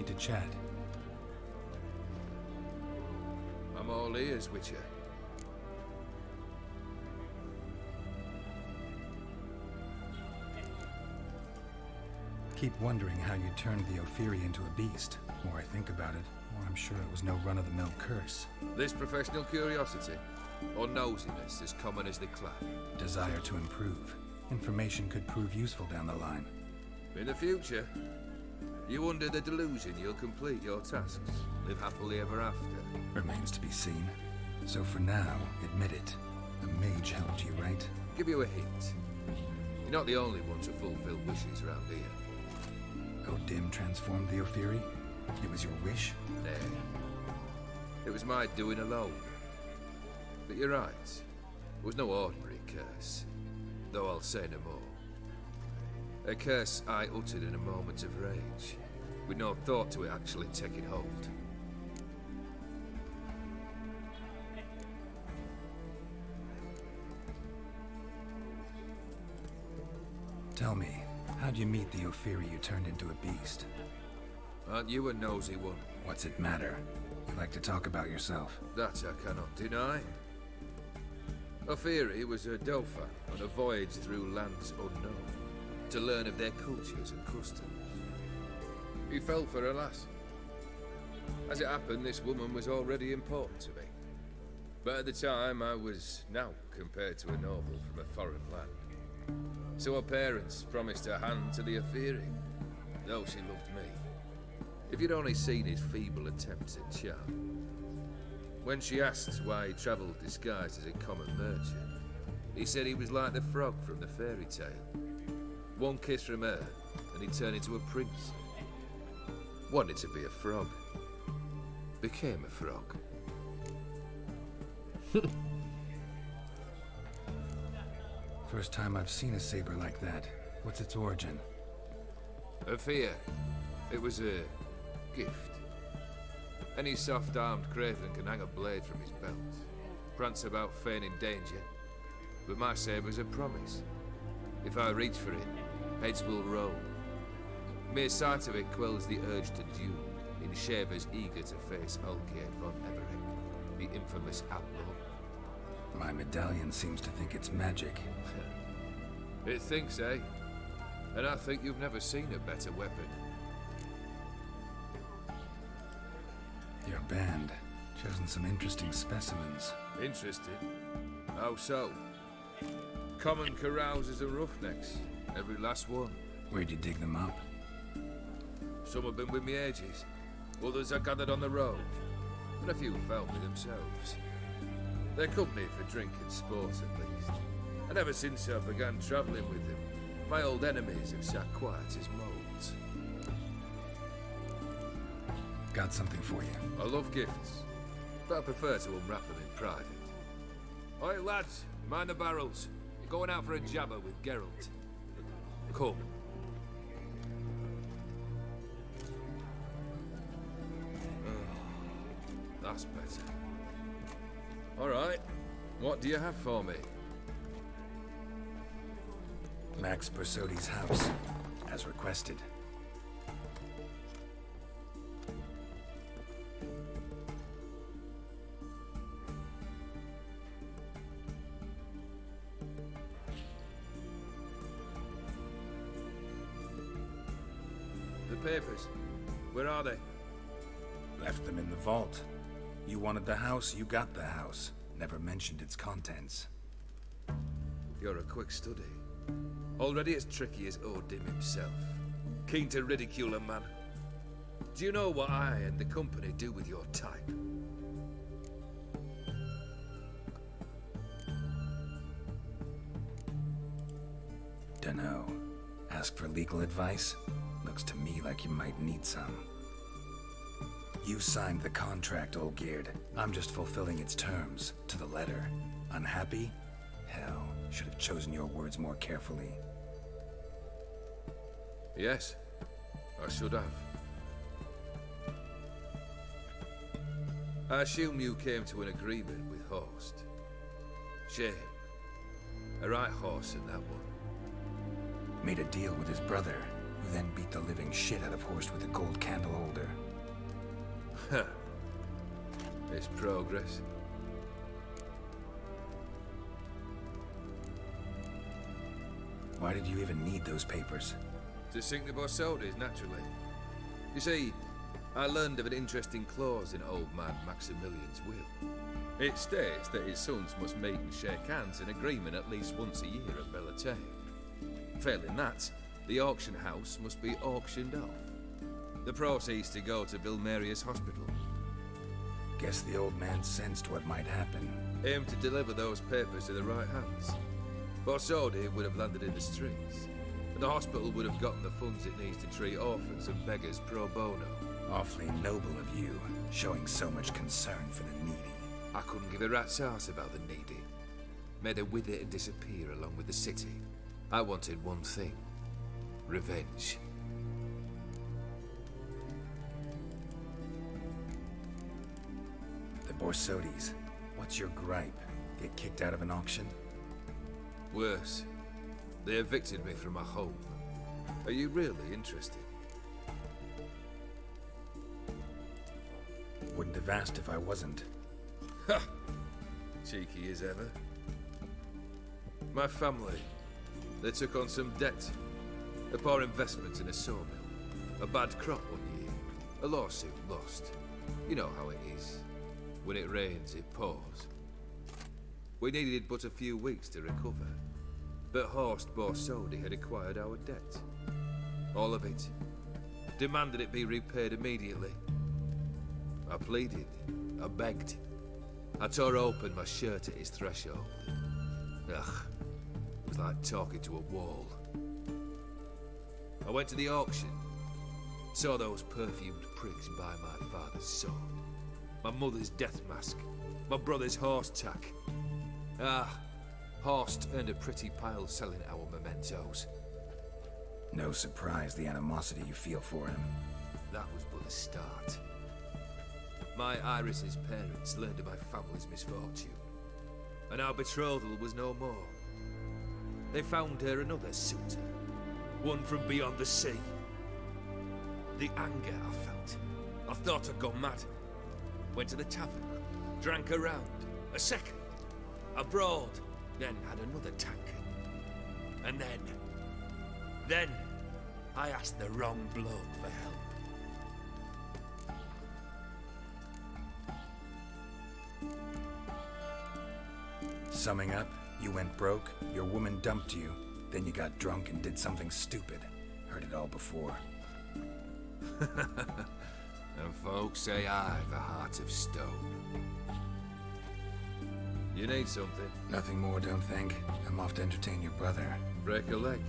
to chat. I'm all ears, Witcher. Keep wondering how you turned the Ophiri into a beast. The more I think about it, the more I'm sure it was no run-of-the-mill curse. This professional curiosity, or nosiness as common as the clap. Desire to improve. Information could prove useful down the line. In the future, you under the delusion you'll complete your tasks, live happily ever after. Remains to be seen. So for now, admit it. The mage helped you, right? Give you a hint. You're not the only one to fulfill wishes around here. Odim transformed the Ophiri? It was your wish? Nay. It was my doing alone. But you're right. It was no ordinary curse. Though I'll say no more. A curse I uttered in a moment of rage, with no thought to it actually taking hold. Tell me, how'd you meet the Ophiri you turned into a beast? Aren't you a nosy one? What's it matter? You like to talk about yourself. That I cannot deny. Ophiri was a Dauphin on a voyage through lands unknown, to learn of their cultures and customs. He fell for a lass. As it happened, this woman was already important to me. But at the time, I was now compared to a noble from a foreign land. So her parents promised her hand to the Ophiri, though she loved me. If you'd only seen his feeble attempts at charm. When she asked why he travelled disguised as a common merchant, he said he was like the frog from the fairy tale. One kiss from her, and he turned into a prince. Wanted to be a frog. Became a frog. First time I've seen a saber like that. What's its origin? A fear. It was a gift. Any soft-armed craven can hang a blade from his belt, prance about feigning danger. But my saber's a promise. If I reach for it, heads will roll. Mere sight of it quells the urge to duel in shavers eager to face Ulgeir von Everett, the infamous outlaw. My medallion seems to think it's magic. It thinks, eh? And I think you've never seen a better weapon. Your band, chosen some interesting specimens. Interested? How so? Common carousers and roughnecks, every last one. Where'd you dig them up? Some have been with me ages, others I gathered on the road, and a few found me themselves. They're company for drink and sport at least. And ever since I began travelling with them, my old enemies have sat quiet as moles. Got something for you. I love gifts, but I prefer to unwrap them in private. Oi lads, mind the barrels. You're going out for a jabber with Geralt. Come. That's better. All right, what do you have for me? Max Bersodi's house, as requested. The papers, where are they? Left them in the vault. You wanted the house, you got the house. Never mentioned its contents. You're a quick study. Already as tricky as Odim himself. Keen to ridicule a man. Do you know what I and the company do with your type? Dunno. Ask for legal advice? Looks to me like you might need some. You signed the contract, Olgierd. I'm just fulfilling its terms, to the letter. Unhappy? Hell, should have chosen your words more carefully. Yes, I should have. I assume you came to an agreement with Horst. Shame. A right horse in that one. Made a deal with his brother. who then beat the living shit out of Horst with a gold candle holder. Huh. It's progress. Why did you even need those papers? To sink the Borsodis, naturally. You see, I learned of an interesting clause in old man Maximilian's will. It states that his sons must meet and shake hands in agreement at least once a year at Bellatane. Failing that, the auction house must be auctioned off. The proceeds to go to Vilmerius Hospital. Guess the old man sensed what might happen. Aim to deliver those papers to the right hands. Borsodi would have landed in the streets, and the hospital would have gotten the funds it needs to treat orphans and beggars pro bono. Awfully noble of you, showing so much concern for the needy. I couldn't give a rat's ass about the needy. Made her wither and disappear along with the city. I wanted one thing. Revenge. The Borsodis. What's your gripe? Get kicked out of an auction? Worse. They evicted me from my home. Are you really interested? Wouldn't have asked if I wasn't. Ha! Cheeky as ever. My family, they took on some debt. A poor investment in a sawmill. A bad crop one year. A lawsuit lost. You know how it is. When it rains, it pours. We needed but a few weeks to recover. But Horst Borsodi had acquired our debt. All of it. Demanded it be repaid immediately. I pleaded. I begged. I tore open my shirt at his threshold. Ugh. It was like talking to a wall. I went to the auction. Saw those perfumed prigs buy my father's sword. My mother's death mask. My brother's horse tack. Ah, Horst earned a pretty pile selling our mementos. No surprise the animosity you feel for him. That was but the start. My Iris's parents learned of my family's misfortune, and our betrothal was no more. They found her another suitor, one from beyond the sea. The anger I felt, I thought I'd gone mad. Went to the tavern, drank a round, a second, abroad, then had another tankard. And then, I asked the wrong bloke for help. Summing up, you went broke, your woman dumped you, then you got drunk and did something stupid. Heard it all before. And folks say I've a heart of stone. You need something? Nothing more, don't think. I'm off to entertain your brother. Break a leg?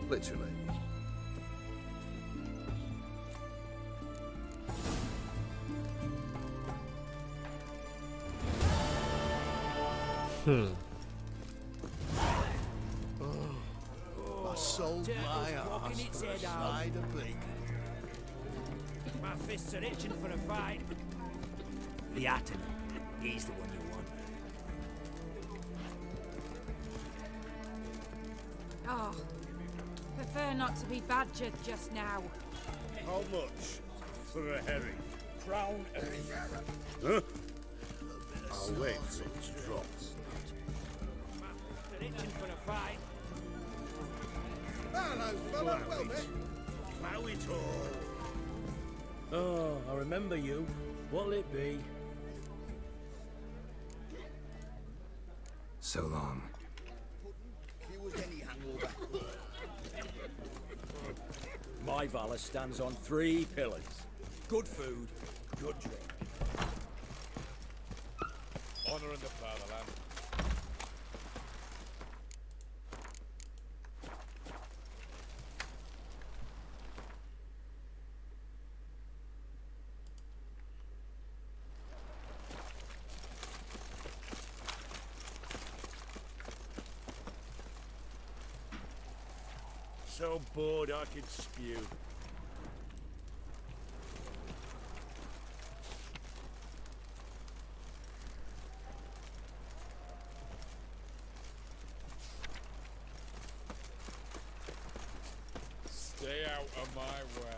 Literally. I sold my ass for a side of bacon. My fists are itching for a fight. The Atom, he's the one you want. Oh, prefer not to be badgered just now. How much for a herring? Crown herring. Huh? I'll wait for it to drop. My fists are itching for a fight. Hello, fellow. Well met. Plough it all. Oh, I remember you. What'll it be? So long. He was any hangover. My valor stands on 3 pillars. Good food, good drink. Honor in the fatherland. So bored I could spew. Stay Out of my way.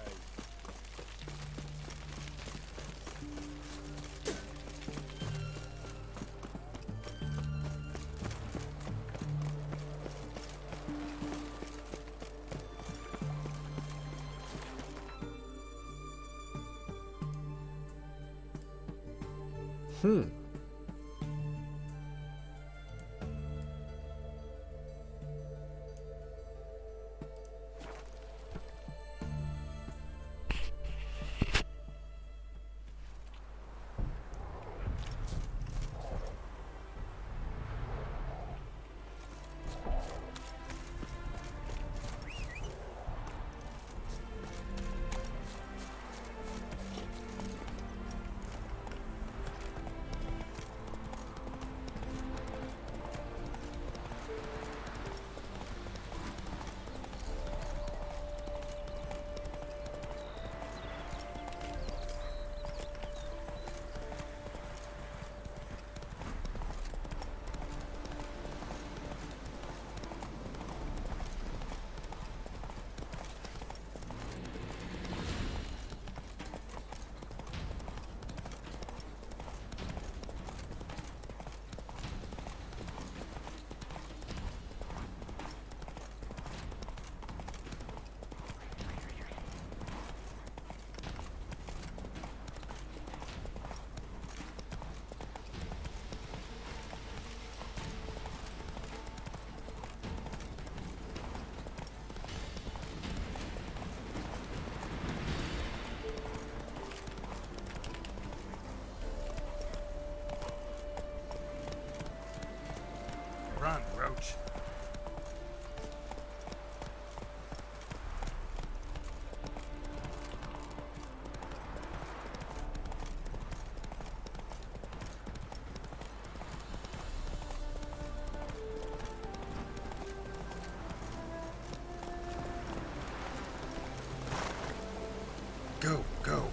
Run, Roach. Go, go.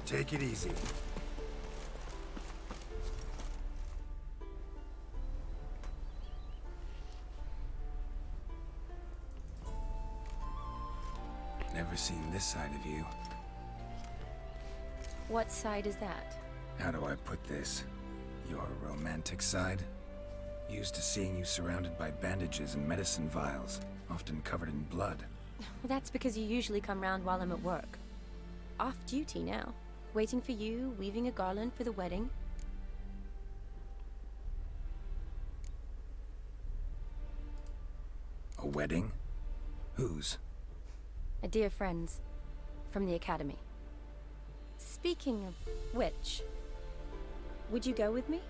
Take it easy. Never seen this side of you. What side is that? How do I put this? Your romantic side? Used to seeing you surrounded by bandages and medicine vials, often covered in blood. Well, that's because you usually come round while I'm at work. Off duty now. Waiting for you, weaving a garland for the wedding. A wedding? Whose? A dear friend's. From the academy. Speaking of which, would you go with me?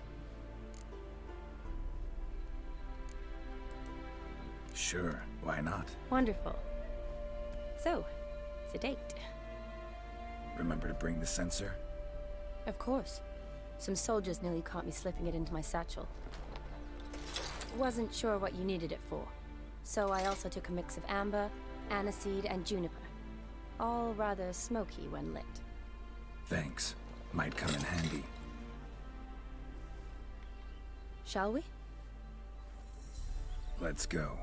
Sure, why not? Wonderful. So, it's a date. Remember to bring the censer? Of course. Some soldiers nearly caught me slipping it into my satchel. Wasn't sure what you needed it for, so I also took a mix of amber, aniseed, and juniper. All rather smoky when lit. Thanks. Might come in handy. Shall we? Let's go.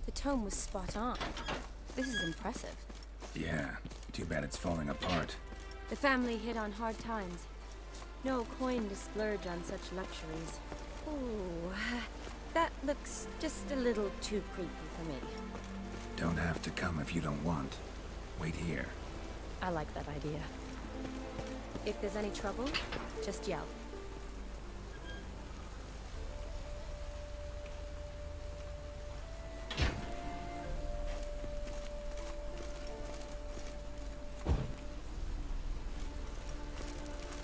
The tome was spot on. This is impressive. Yeah, too bad it's falling apart. The family hit on hard times. No coin to splurge on such luxuries. Ooh, that looks just a little too creepy for me. Don't have to come if you don't want. Wait here. I like that idea. If there's any trouble, just yell.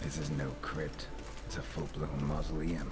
This is no crypt. It's a full-blown mausoleum.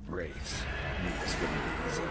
Wraiths. Knew this wouldn't be easy.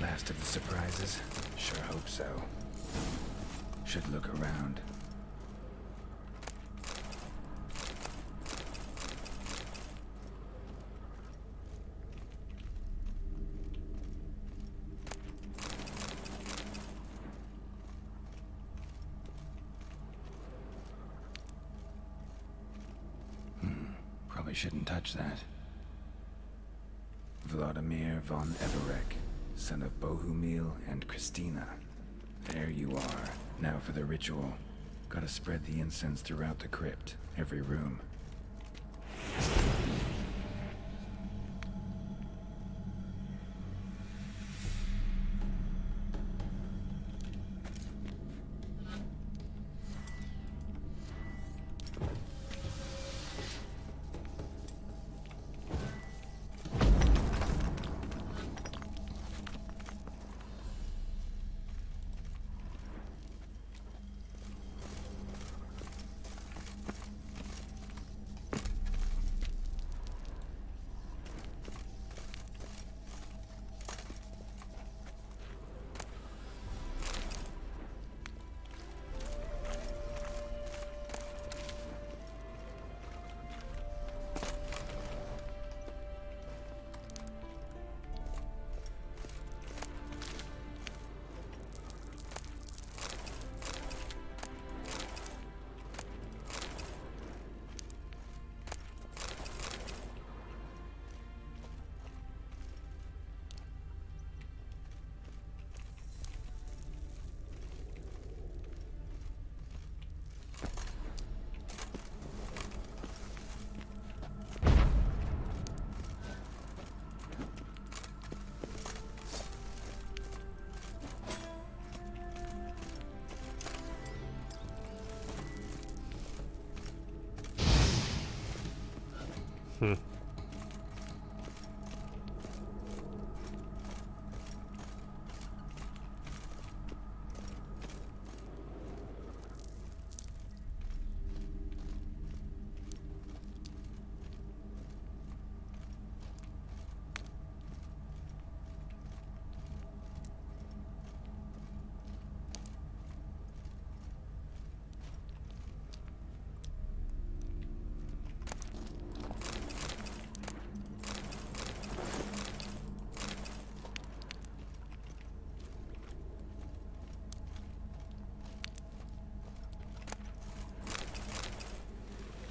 Last of the surprises? Sure hope so. Should look around. Probably shouldn't touch that. Vladimir von Everek, son of Bohumil and Christina. There you are. Now for the ritual. Gotta spread the incense throughout the crypt, every room.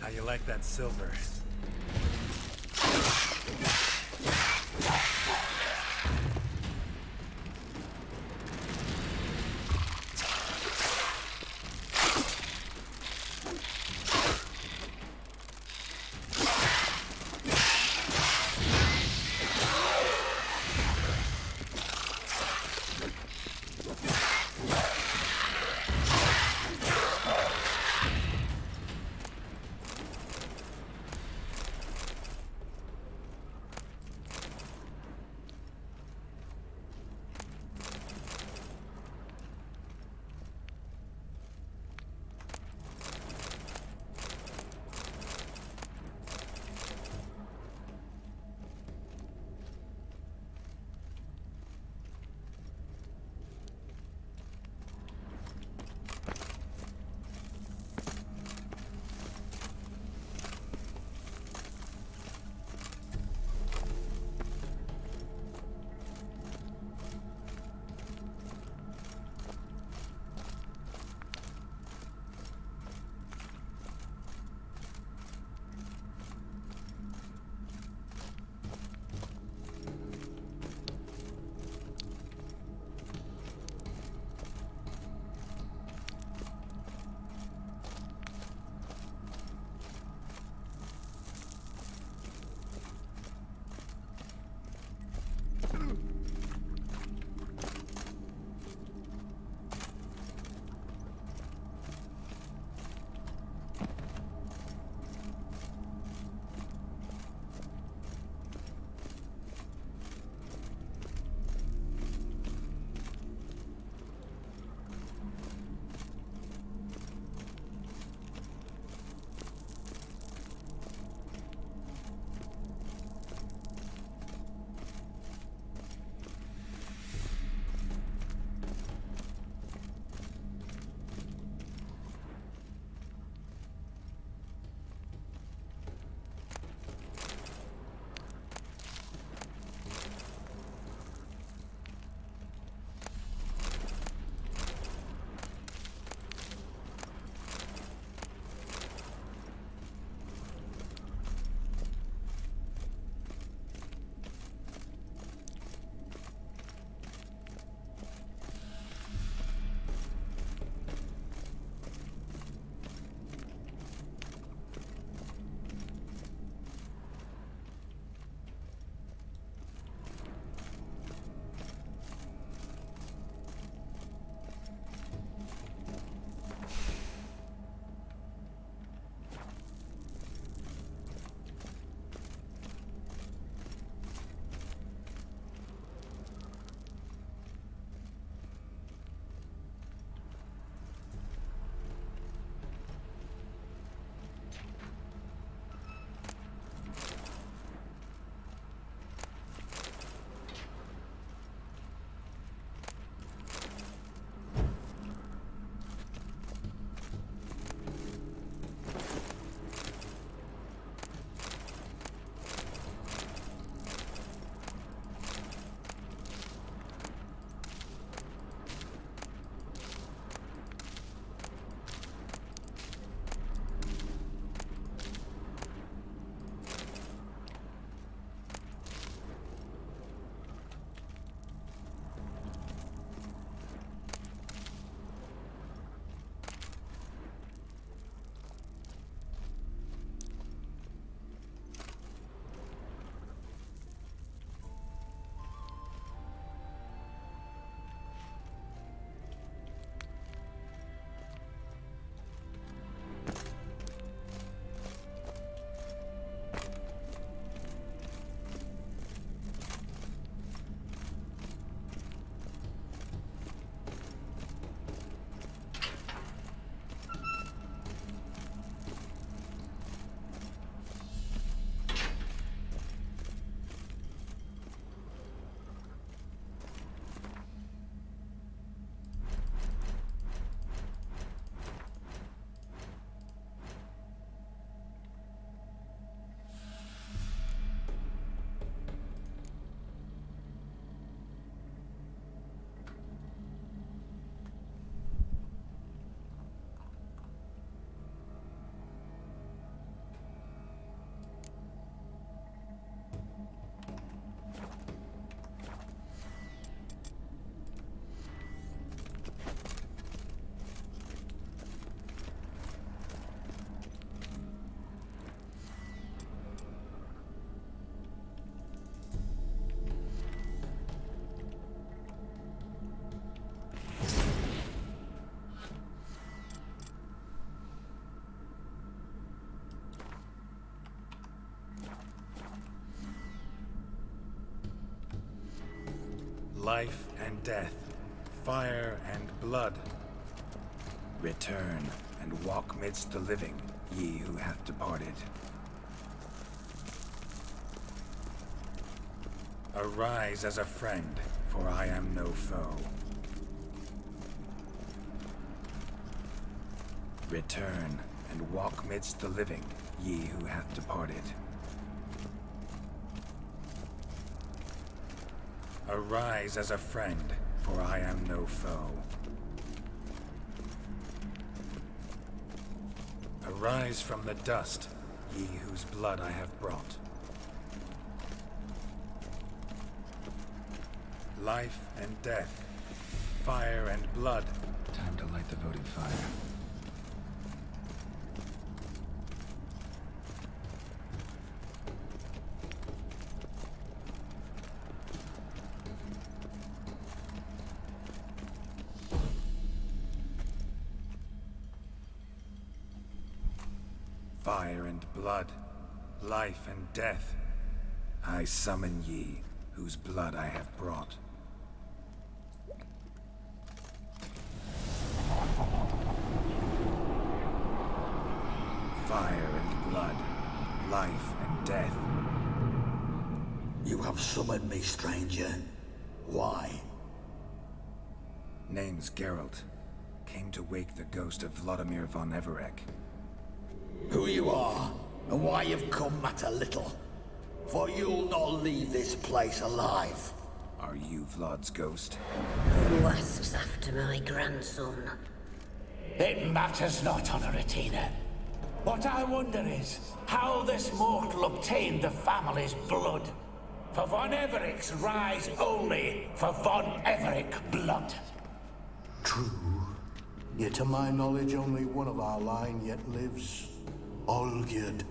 How you like that silver? life and death, fire and blood. Return and walk midst the living, ye who hath departed. Arise as a friend, for I am no foe. Return and walk midst the living, ye who hath departed. Arise as a friend, for I am no foe. Arise from the dust, ye whose blood I have brought. Life and death, fire and blood. Time to light the votive fire. Fire and blood, life and death, I summon ye, whose blood I have brought. Fire and blood, life and death. You have summoned me, stranger. Why? Name's Geralt. Came to wake the ghost of Vladimir von Everec. Who you are, and why you've come matter little. For you'll not leave this place alive. Are you Vlad's ghost? Who asks after my grandson? It matters not, Honoratina. What I wonder is how this mortal obtained the family's blood. For von Everic's rise only for von Everic blood. True. Yet to my knowledge, only one of our line yet lives. Olgierd.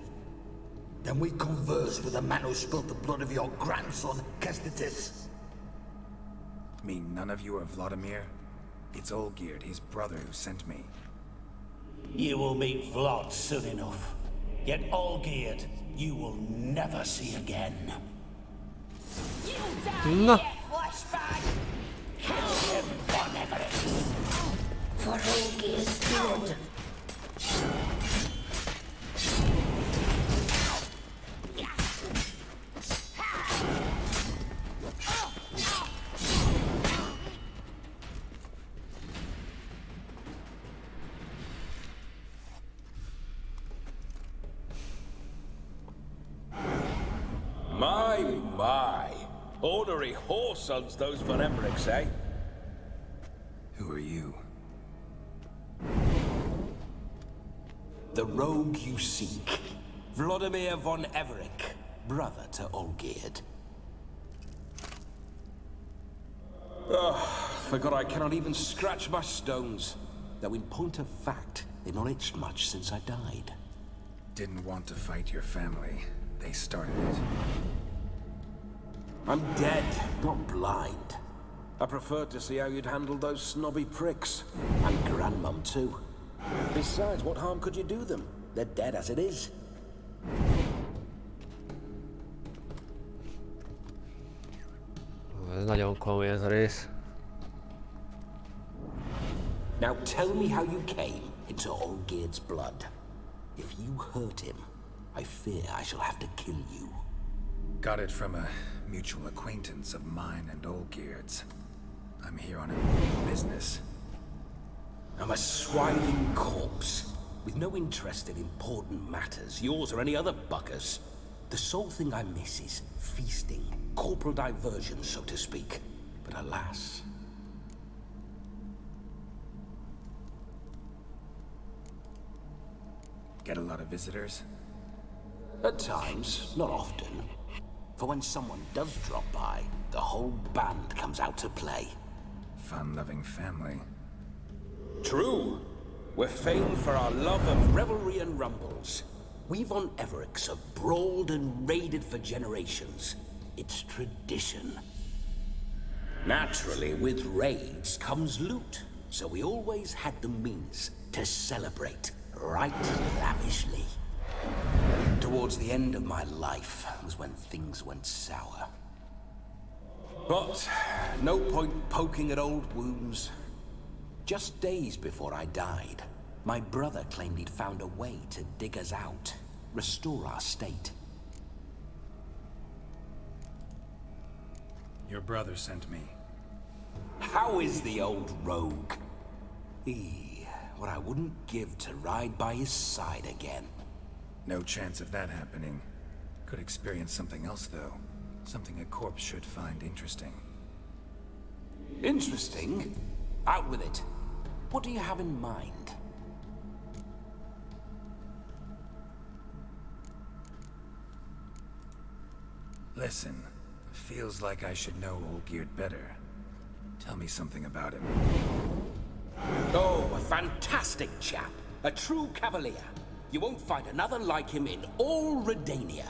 Then we converse with the man who spilled the blood of your grandson, Kestetis. Mean none of you are Vladimir? It's Olgierd, his brother, who sent me. You will meet Vlad soon enough. Yet Olgierd, you will never see again. You die, No. flashbag! Kill him, von Everett. For Olgierd's blood. My. Ornery whoresons those von Emmerichs, eh? Who are you? The rogue you seek. Vladimir von Everec, brother to Olgierd. Forgot I cannot even scratch my stones. Though in point of fact, they've not itched much since I died. Didn't want to fight your family. They started it. I'm dead, not blind. I preferred to see how you'd handle those snobby pricks. And Grandmum, too. Besides, what harm could you do them? They're dead as it is. Ez nagyon komoly ez a rész. Now tell me how you came into Olgierd's blood. If you hurt him, I fear I shall have to kill you. Got it from a mutual acquaintance of mine and Olgierd's. I'm here on a business. I'm a swiving corpse, with no interest in important matters, yours or any other buggers. The sole thing I miss is feasting, corporal diversion, so to speak. But alas... Get a lot of visitors? At times, not often. For when someone does drop by, the whole band comes out to play. Fun-loving family. True. We're famed for our love of revelry and rumbles. We von Evericks have brawled and raided for generations. It's tradition. Naturally, with raids comes loot, so we always had the means to celebrate right lavishly. Towards the end of my life was when things went sour. But no point poking at old wounds. Just days before I died, my brother claimed he'd found a way to dig us out, restore our state. Your brother sent me. How is the old rogue? What I wouldn't give to ride by his side again. No chance of that happening. Could experience something else, though. Something a corpse should find interesting. Interesting? Out with it. What do you have in mind? Listen, feels like I should know Olgierd better. Tell me something about him. Oh, a fantastic chap. A true cavalier. You won't find another like him in all Redania.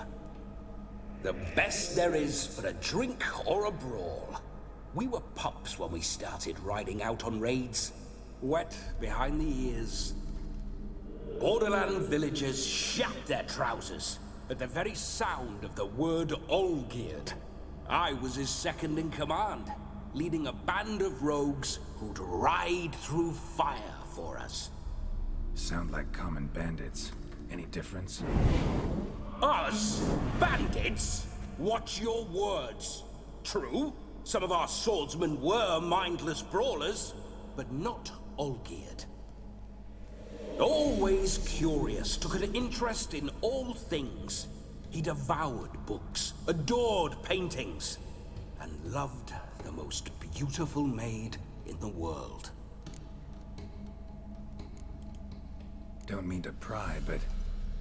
The best there is for a drink or a brawl. We were pups when we started riding out on raids. Wet behind the ears. Borderland villagers shat their trousers at the very sound of the word Olgierd. I was his second in command, leading a band of rogues who'd ride through fire for us. Sound like common bandits. Any difference? Us? Bandits? Watch your words. True, some of our swordsmen were mindless brawlers, but not Olgierd. Always curious, took an interest in all things. He devoured books, adored paintings, and loved the most beautiful maid in the world. Don't mean to pry, but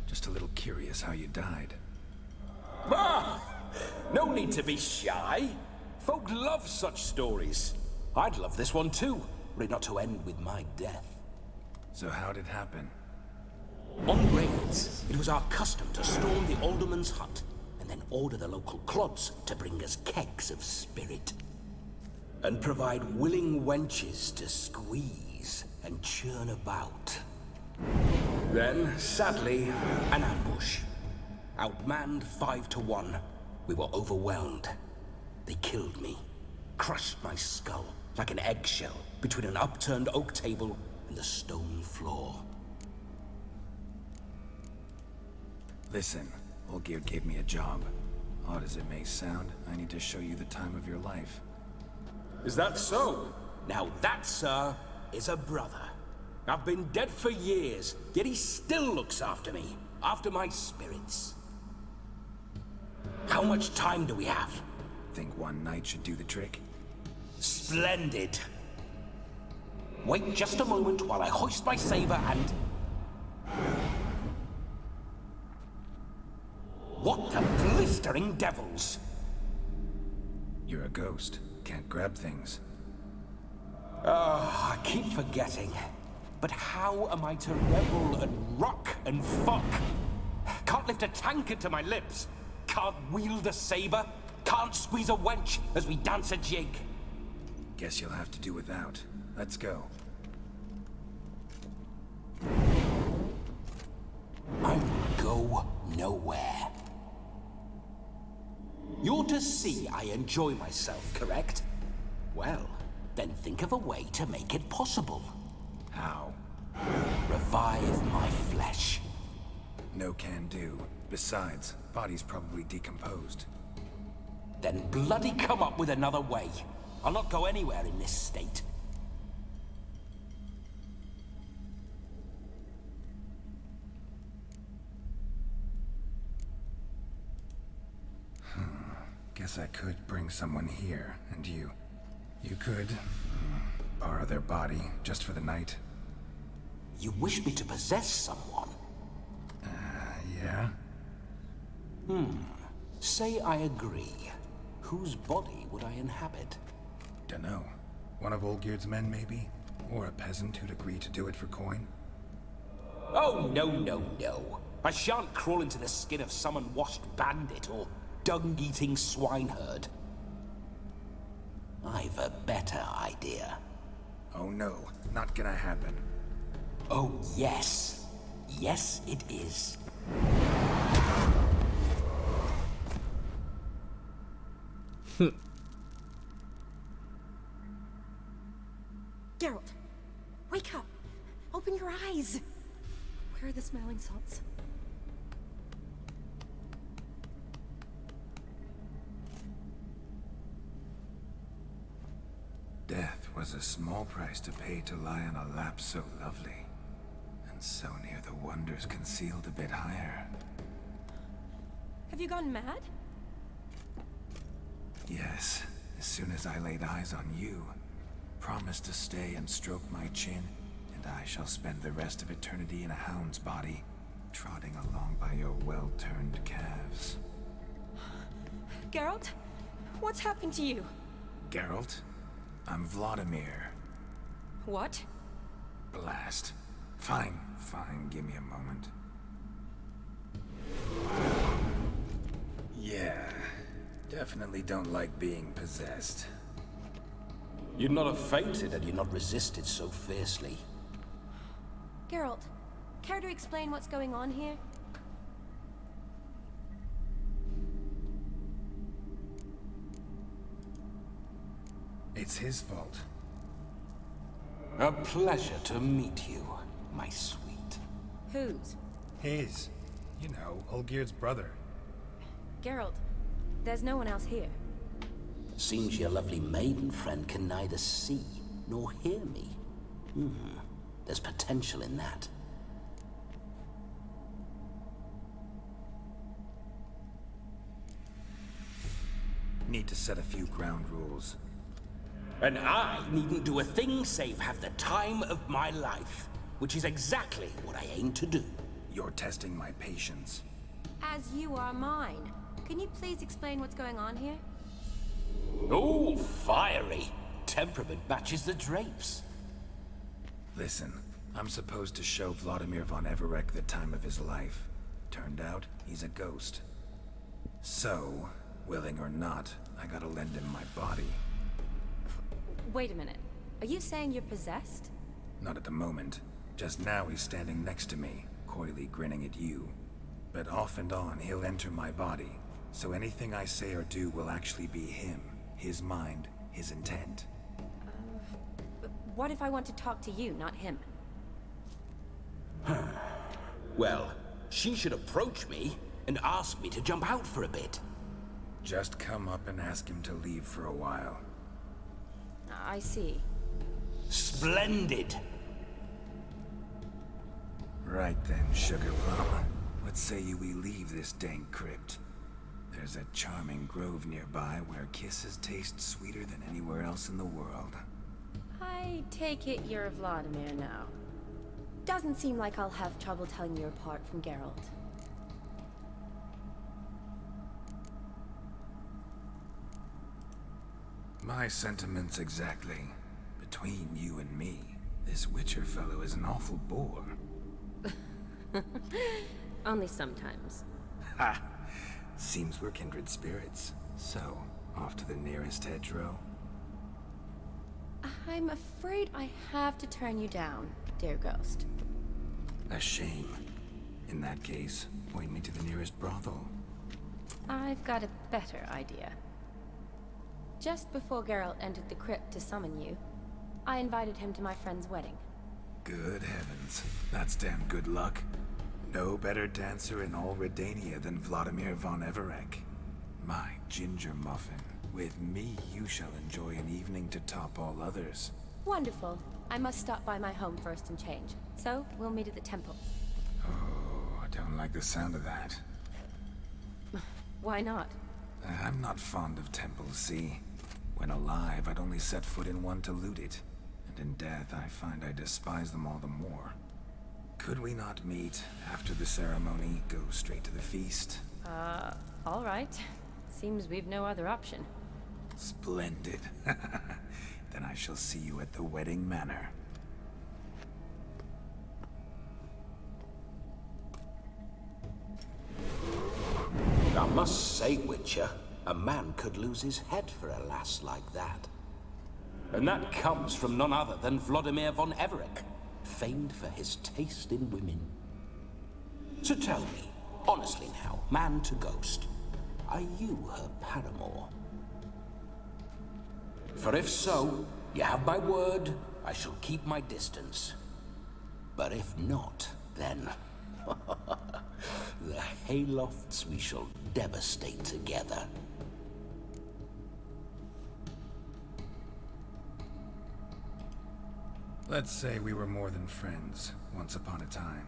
just a little curious how you died. No need to be shy. Folk love such stories. I'd love this one too, were it not to end with my death. So how'd it happen? On raids, it was our custom to storm the alderman's hut, and then order the local clods to bring us kegs of spirit. And provide willing wenches to squeeze and churn about. Then, sadly, an ambush. Outmanned 5 to 1, we were overwhelmed. They killed me, crushed my skull like an eggshell between an upturned oak table and the stone floor. Listen, Olgierd gave me a job. Odd as it may sound, I need to show you the time of your life. Is that so? Now that, sir, is a brother. I've been dead for years, yet he still looks after me, after my spirits. How much time do we have? Think one night should do the trick? Splendid. Wait just a moment while I hoist my saber and... What the blistering devils! You're a ghost. Can't grab things. I keep forgetting. But how am I to revel and rock and fuck? Can't lift a tankard to my lips. Can't wield a saber. Can't squeeze a wench as we dance a jig. Guess you'll have to do without. Let's go. I will go nowhere. You're to see I enjoy myself, correct? Well, then think of a way to make it possible. How? Revive my flesh. No can do. Besides, body's probably decomposed. Then bloody come up with another way. I'll not go anywhere in this state. Guess I could bring someone here, and you could borrow their body just for the night. You wish me to possess someone? Yeah? Say I agree. Whose body would I inhabit? Dunno. One of Olgierd's men, maybe? Or a peasant who'd agree to do it for coin? Oh, no, no, no. I shan't crawl into the skin of some unwashed bandit or dung-eating swineherd. I've a better idea. Oh no, not gonna happen. Oh, yes. Yes, it is. Geralt, wake up! Open your eyes! Where are the smelling salts? Death was a small price to pay to lie on a lap so lovely, and so near the wonders concealed a bit higher. Have you gone mad? Yes, as soon as I laid eyes on you, promised to stay and stroke my chin, and I shall spend the rest of eternity in a hound's body, trotting along by your well-turned calves. Geralt? What's happened to you? Geralt? I'm Vladimir. What? Blast. Fine, give me a moment. Yeah, definitely don't like being possessed. You'd not have fainted had you not resisted so fiercely. Geralt, care to explain what's going on here? It's his fault. A pleasure to meet you, my sweet. Whose? His. You know, Olgierd's brother. Geralt, there's no one else here. Seems your lovely maiden friend can neither see nor hear me. There's potential in that. Need to set a few ground rules. And I needn't do a thing save have the time of my life, which is exactly what I aim to do. You're testing my patience. As you are mine. Can you please explain what's going on here? Oh, fiery. Temperament matches the drapes. Listen, I'm supposed to show Vladimir von Everec the time of his life. Turned out, he's a ghost. So, willing or not, I gotta lend him my body. Wait a minute. Are you saying you're possessed? Not at the moment. Just now he's standing next to me, coyly grinning at you. But off and on, he'll enter my body. So anything I say or do will actually be him. His mind, his intent. What if I want to talk to you, not him? Well, she should approach me and ask me to jump out for a bit. Just come up and ask him to leave for a while. I see. Splendid! Right then, Sugar Plum. What say you we leave this dank crypt? There's a charming grove nearby where kisses taste sweeter than anywhere else in the world. I take it you're Vladimir now. Doesn't seem like I'll have trouble telling you apart from Geralt. My sentiments exactly. Between you and me, this Witcher fellow is an awful bore. Only sometimes. Ha! Seems we're kindred spirits. So, off to the nearest hedgerow? I'm afraid I have to turn you down, dear ghost. A shame. In that case, point me to the nearest brothel. I've got a better idea. Just before Geralt entered the crypt to summon you, I invited him to my friend's wedding. Good heavens. That's damn good luck. No better dancer in all Redania than Vladimir von Everec. My ginger muffin. With me, you shall enjoy an evening to top all others. Wonderful. I must stop by my home first and change. So, we'll meet at the temple. Oh, I don't like the sound of that. Why not? I'm not fond of temples, see? When alive, I'd only set foot in one to loot it. And in death, I find I despise them all the more. Could we not meet after the ceremony, go straight to the feast? All right. Seems we've no other option. Splendid. Then I shall see you at the wedding manor. I must say, Witcher, a man could lose his head for a lass like that. And that comes from none other than Vladimir von Everec, famed for his taste in women. So tell me, honestly now, man to ghost, are you her paramour? For if so, you have my word, I shall keep my distance. But if not, then... the Halotts we shall devastate together. Let's say we were more than friends, once upon a time.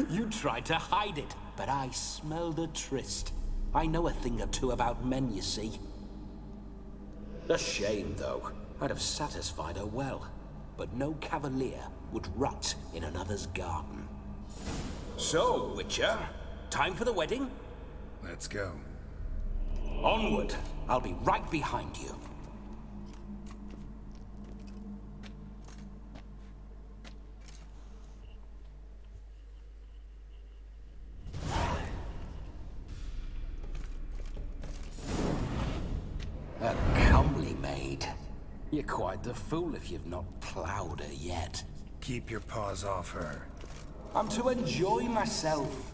You tried to hide it, but I smelled a tryst. I know a thing or two about men, you see. A shame, though. I'd have satisfied her well. But no cavalier would rot in another's garden. So, Witcher, time for the wedding? Let's go. Onward. I'll be right behind you. A comely maid. You're quite the fool if you've not ploughed her yet. Keep your paws off her. I'm to enjoy myself.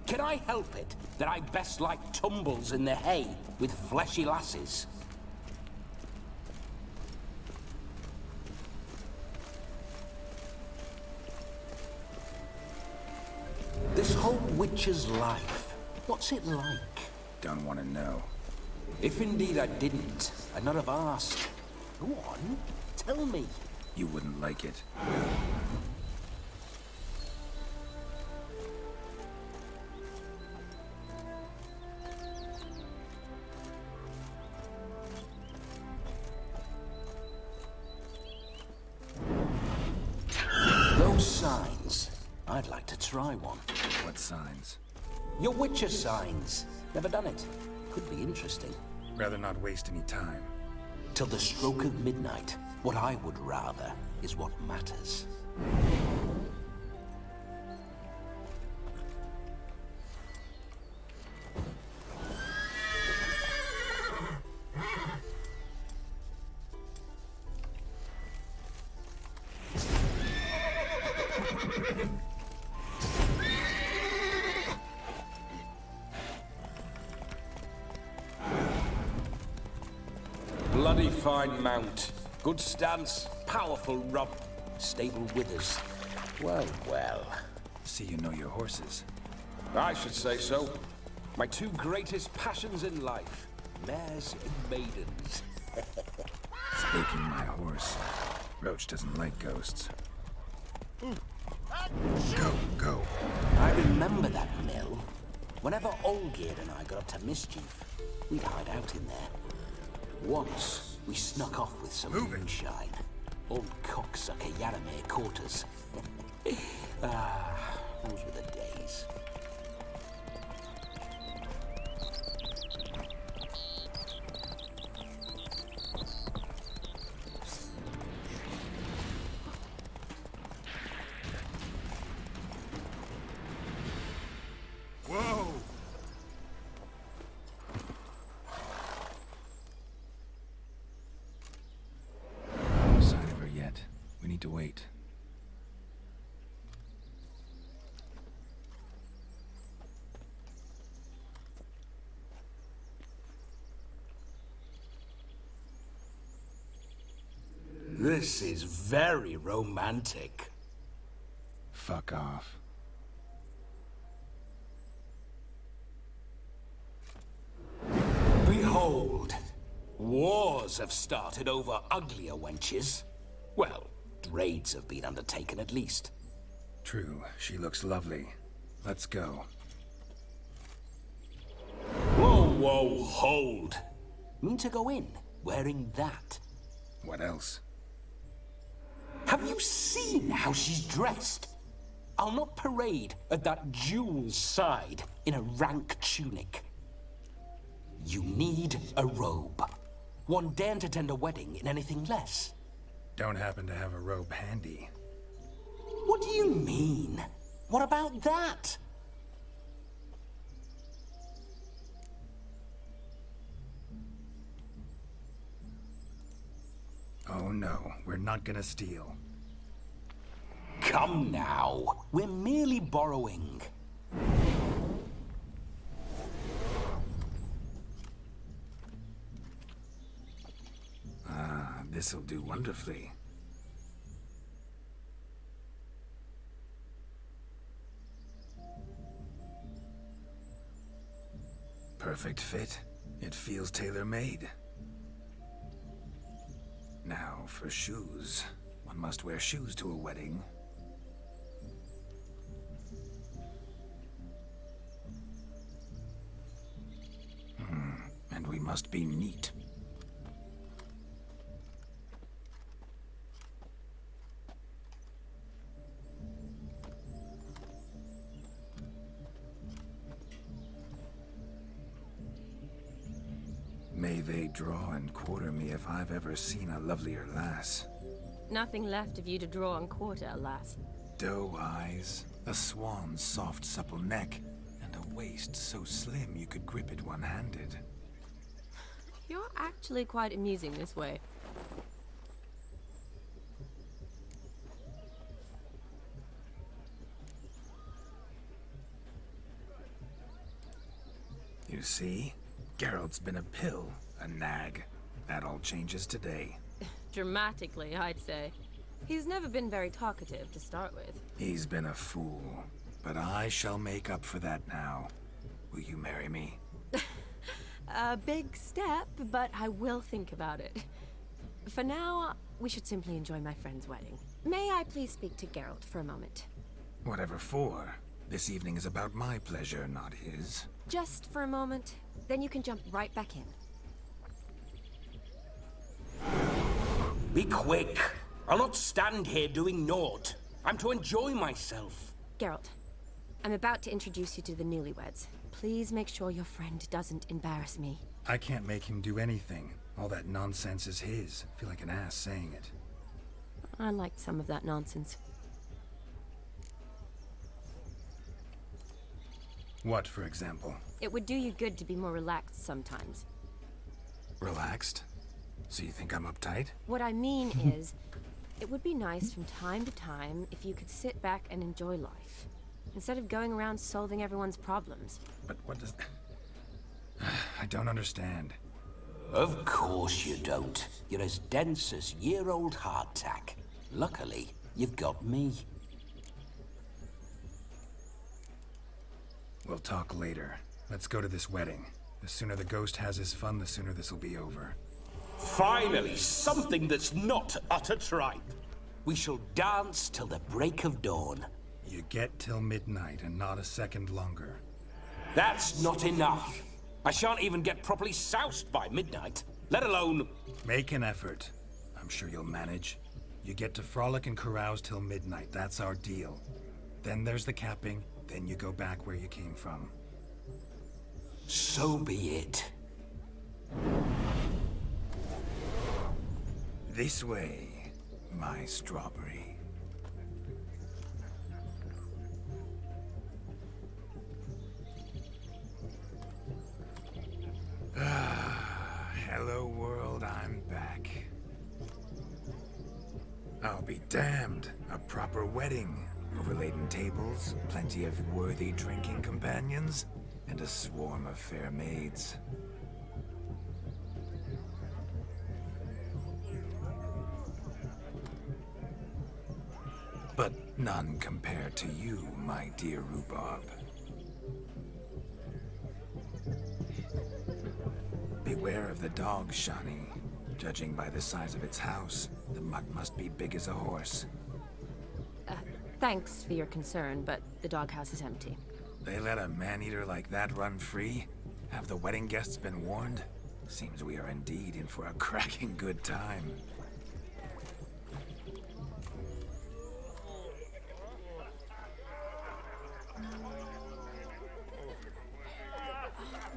Can I help it that I best like tumbles in the hay with fleshy lasses? This whole witcher's life, what's it like? Don't want to know. If indeed I didn't, I'd not have asked. Go on, tell me. You wouldn't like it. Those signs, I'd like to try one. What signs? Your Witcher signs. Never done it. Could be interesting. Rather not waste any time. Till the stroke of midnight, what I would rather is what matters. Bloody fine mount. Good stance, powerful rub, stable withers. Well, well. See you know your horses. I should say so. My two greatest passions in life, mares and maidens. Speaking my horse. Roach doesn't like ghosts. Go. I remember that mill. Whenever Olgierd and I got up to mischief, we'd hide out in there. Once, we snuck off with some moonshine. Old cocksucker Yaramir caught us. Those were the days. Whoa! No sign of her yet. We need to wait. This is very romantic. Fuck off. Behold, wars have started over uglier wenches. Well, raids have been undertaken at least. True, she looks lovely. Let's go. Whoa, hold. Mean to go in, wearing that? What else? Have you seen how she's dressed? I'll not parade at that jewel's side in a rank tunic. You need a robe. One daren't attend a wedding in anything less. Don't happen to have a robe handy. What do you mean? What about that? Oh no, we're not gonna steal. Come now, we're merely borrowing. This This'll do wonderfully. Perfect fit. It feels tailor-made. Now, for shoes. One must wear shoes to a wedding. And we must be neat. May they draw and quarter me if I've ever seen a lovelier lass. Nothing left of you to draw and quarter, alas. Doe eyes, a swan's soft supple neck, and a waist so slim you could grip it one-handed. You're actually quite amusing this way. You see? Geralt's been a pill, a nag. That all changes today. Dramatically, I'd say. He's never been very talkative to start with. He's been a fool, but I shall make up for that now. Will you marry me? A big step, but I will think about it. For now, we should simply enjoy my friend's wedding. May I please speak to Geralt for a moment? Whatever for. This evening is about my pleasure, not his. Just for a moment, then you can jump right back in. Be quick. I'll not stand here doing naught. I'm to enjoy myself. Geralt, I'm about to introduce you to the newlyweds. Please make sure your friend doesn't embarrass me. I can't make him do anything. All that nonsense is his. I feel like an ass saying it. I liked some of that nonsense. What, for example? It would do you good to be more relaxed sometimes. Relaxed? So you think I'm uptight? What I mean is, it would be nice from time to time if you could sit back and enjoy life, instead of going around solving everyone's problems. But what does... I don't understand. Of course you don't. You're as dense as year-old hardtack. Luckily, you've got me. We'll talk later. Let's go to this wedding. The sooner the ghost has his fun, the sooner this'll be over. Finally, something that's not utter tripe. We shall dance till the break of dawn. You get till midnight and not a second longer. That's not enough. I shan't even get properly soused by midnight, let alone... Make an effort. I'm sure you'll manage. You get to frolic and carouse till midnight. That's our deal. Then there's the capping. Then you go back where you came from. So be it. This way, my strawberry. Hello world, I'm back. I'll be damned. A proper wedding. Overladen tables, plenty of worthy drinking companions, and a swarm of fair maids. But none compared to you, my dear rhubarb. Beware of the dog, Shani. Judging by the size of its house, the mutt must be big as a horse. Thanks for your concern, but the doghouse is empty. They let a man-eater like that run free? Have the wedding guests been warned? Seems we are indeed in for a cracking good time.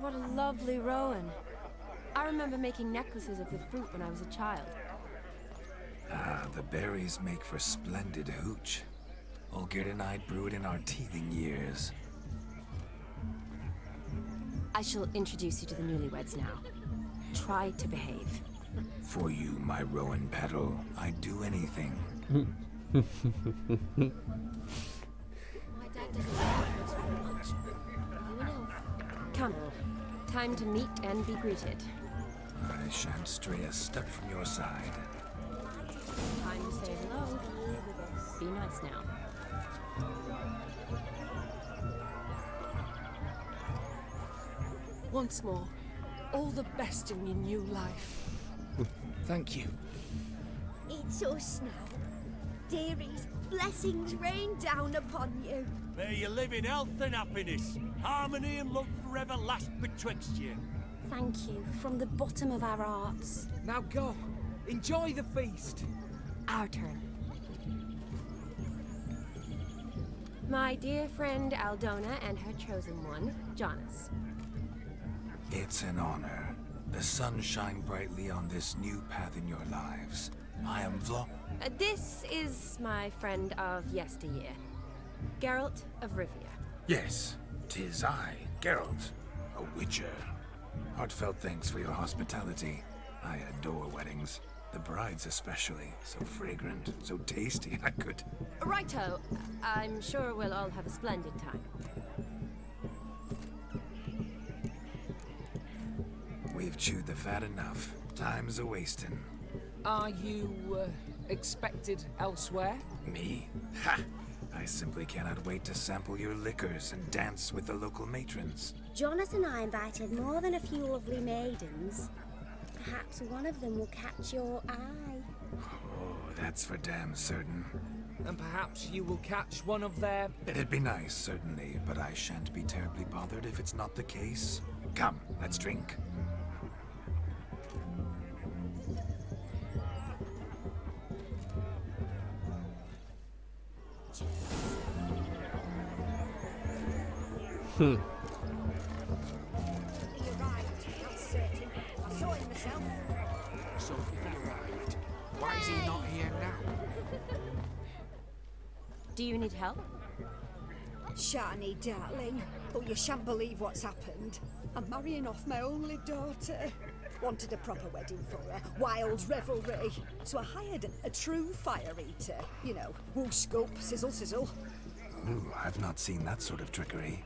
What a lovely rowan. I remember making necklaces of the fruit when I was a child. Ah, the berries make for splendid hooch. Olgierd and I brewed in our teething years. I shall introduce you to the newlyweds now. Try to behave. For you, my rowan petal, I'd do anything. My dad doesn't like us very much. You know. Come. Time to meet and be greeted. I shan't stray a step from your side. Time to say hello. Be nice now. Once more, all the best in your new life. Thank you. It's us now. Dearies, blessings rain down upon you. May you live in health and happiness. Harmony and love forever last betwixt you. Thank you from the bottom of our hearts. Now go. Enjoy the feast. Our turn. My dear friend Aldona and her chosen one, Jonas. It's an honor. The sun shine brightly on this new path in your lives. I am This is my friend of yesteryear, Geralt of Rivia. Yes, 'tis I, Geralt, a witcher. Heartfelt thanks for your hospitality. I adore weddings. The brides especially. So fragrant, so tasty, I could... Righto. I'm sure we'll all have a splendid time. We've chewed the fat enough. Time's a-wasting. Are you, expected elsewhere? Me? Ha! I simply cannot wait to sample your liquors and dance with the local matrons. Jonas and I invited more than a few lovely maidens. Perhaps one of them will catch your eye. Oh, that's for damn certain. And perhaps you will catch one of their... It'd be nice, certainly, but I shan't be terribly bothered if it's not the case. Come, let's drink. Hmm. He arrived, that's certain. I saw him myself. So if he arrived, why is he not here now? Do you need help? Shani, darling. Oh, you shan't believe what's happened. I'm marrying off my only daughter. Wanted a proper wedding for her, wild revelry. So I hired a true fire eater. You know, whoosh scoop, sizzle sizzle. Ooh, I've not seen that sort of trickery.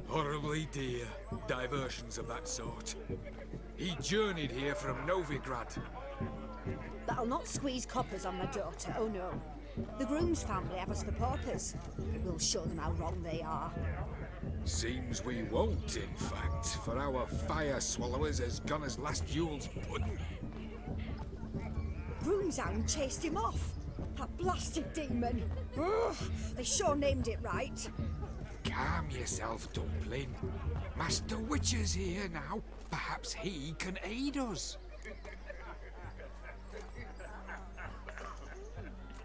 Horribly dear diversions of that sort. He journeyed here from Novigrad. But I'll not squeeze coppers on my daughter, oh no. The groom's family have us for paupers. We'll show them how wrong they are. Seems we won't, in fact, for our fire swallowers has gone as last Yule's pudding. Groom's hound chased him off. That blasted demon. Ugh, they sure named it right. Calm yourself, Dumpling. Master Witcher's here now. Perhaps he can aid us.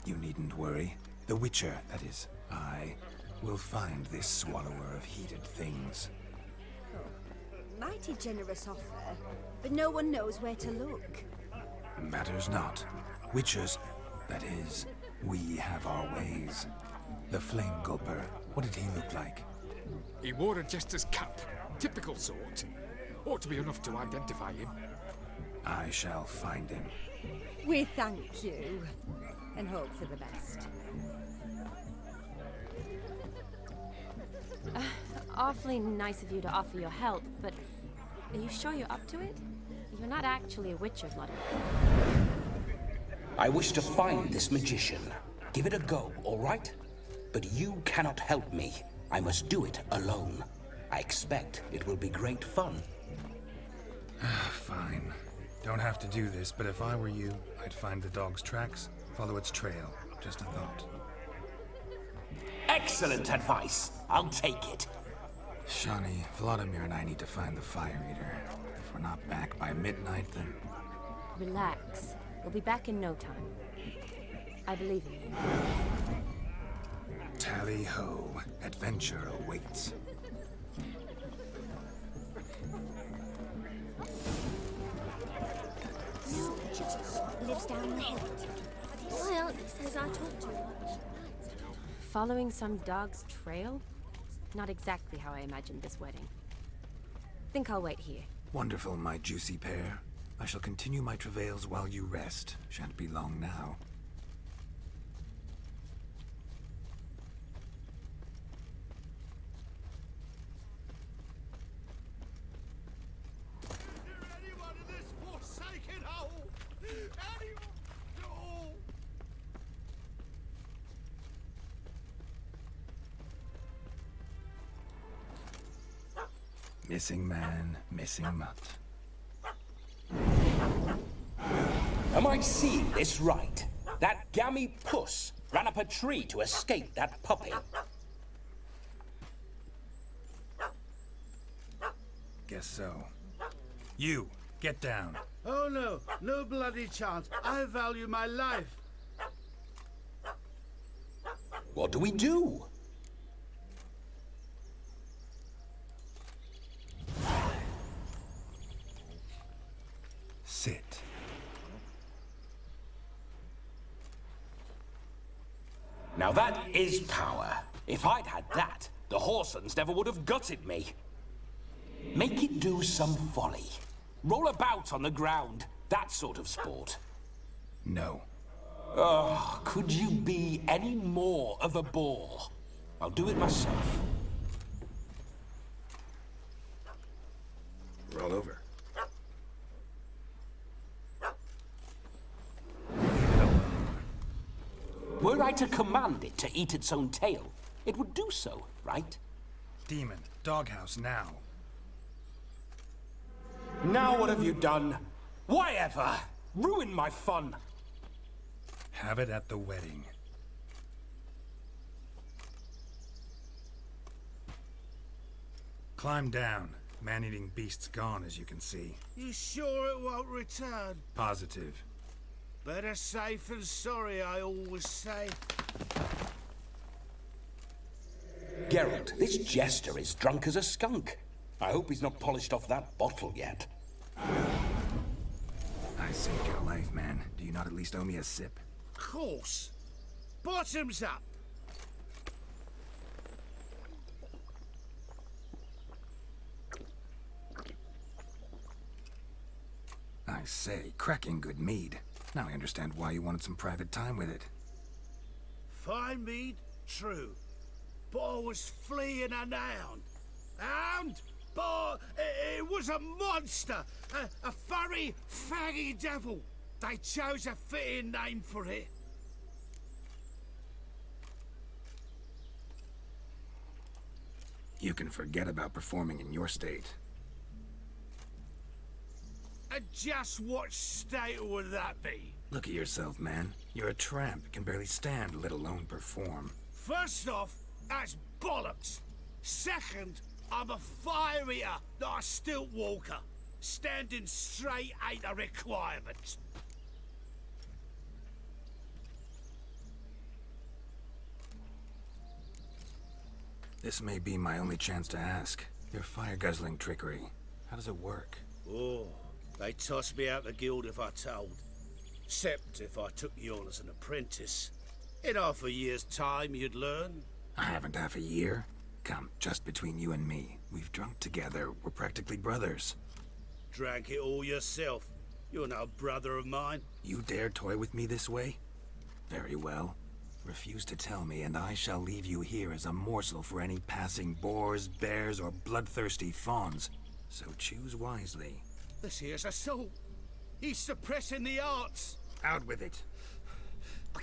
You needn't worry. The Witcher, that is, I, will find this swallower of heated things. Mighty generous offer, but no one knows where to look. Matters not. Witchers, that is, we have our ways. The Flame Gulper, what did he look like? He wore a jester's cap. Typical sort. Ought to be enough to identify him. I shall find him. We thank you, and hope for the best. Awfully nice of you to offer your help, but are you sure you're up to it? You're not actually a witcher, Vladimir. I wish to find this magician. Give it a go, all right? But you cannot help me. I must do it alone. I expect it will be great fun. Fine. Don't have to do this, but if I were you, I'd find the dog's tracks, follow its trail. Just a thought. Excellent advice. I'll take it. Shani, Vladimir and I need to find the fire eater. If we're not back by midnight, then... Relax. We'll be back in no time. I believe in you. Tally-ho. Adventure awaits. No, lives down the hill. Well, he says I talk too much. Following some dog's trail? Not exactly how I imagined this wedding. Think I'll wait here. Wonderful, my juicy pair. I shall continue my travails while you rest. Shan't be long now. Anyone in this forsaken hole? Anyone? No! Missing man, missing mutt. Am I seeing this right? That gammy puss ran up a tree to escape that puppy. Guess so. You, get down. Oh no, no bloody chance. I value my life. What do we do? Sit. Now that is power. If I'd had that, the Horsons never would have gutted me. Make it do some folly. Roll about on the ground. That sort of sport. No. Oh, could you be any more of a bore? I'll do it myself. Roll over. Were I to command it to eat its own tail, it would do so, right? Demon, doghouse now. Now what have you done? Why ever? Ruin my fun. Have it at the wedding. Climb down. Man-eating beast's gone, as you can see. You sure it won't return? Positive. Better safe than sorry, I always say. Geralt, this jester is drunk as a skunk. I hope he's not polished off that bottle yet. I saved your life, man. Do you not at least owe me a sip? Course. Bottoms up. I say, cracking good mead. Now I understand why you wanted some private time with it. Fine mead, true. But I was fleeing an hound. Hound? But it was a monster. A furry, faggy devil. They chose a fitting name for it. You can forget about performing in your state. And just what state would that be? Look at yourself, man. You're a tramp, can barely stand, let alone perform. First off, that's bollocks. Second, I'm a fire eater, not a stilt walker. Standing straight ain't a requirement. This may be my only chance to ask. Your fire-guzzling trickery, how does it work? Oh, they'd toss me out the guild if I told. Except if I took you on as an apprentice. In half a year's time, you'd learn. I haven't half a year. Come, just between you and me. We've drunk together. We're practically brothers. Drank it all yourself. You're no brother of mine. You dare toy with me this way? Very well. Refuse to tell me, and I shall leave you here as a morsel for any passing boars, bears, or bloodthirsty fawns. So choose wisely. This here's assault. He's suppressing the arts. Out with it. I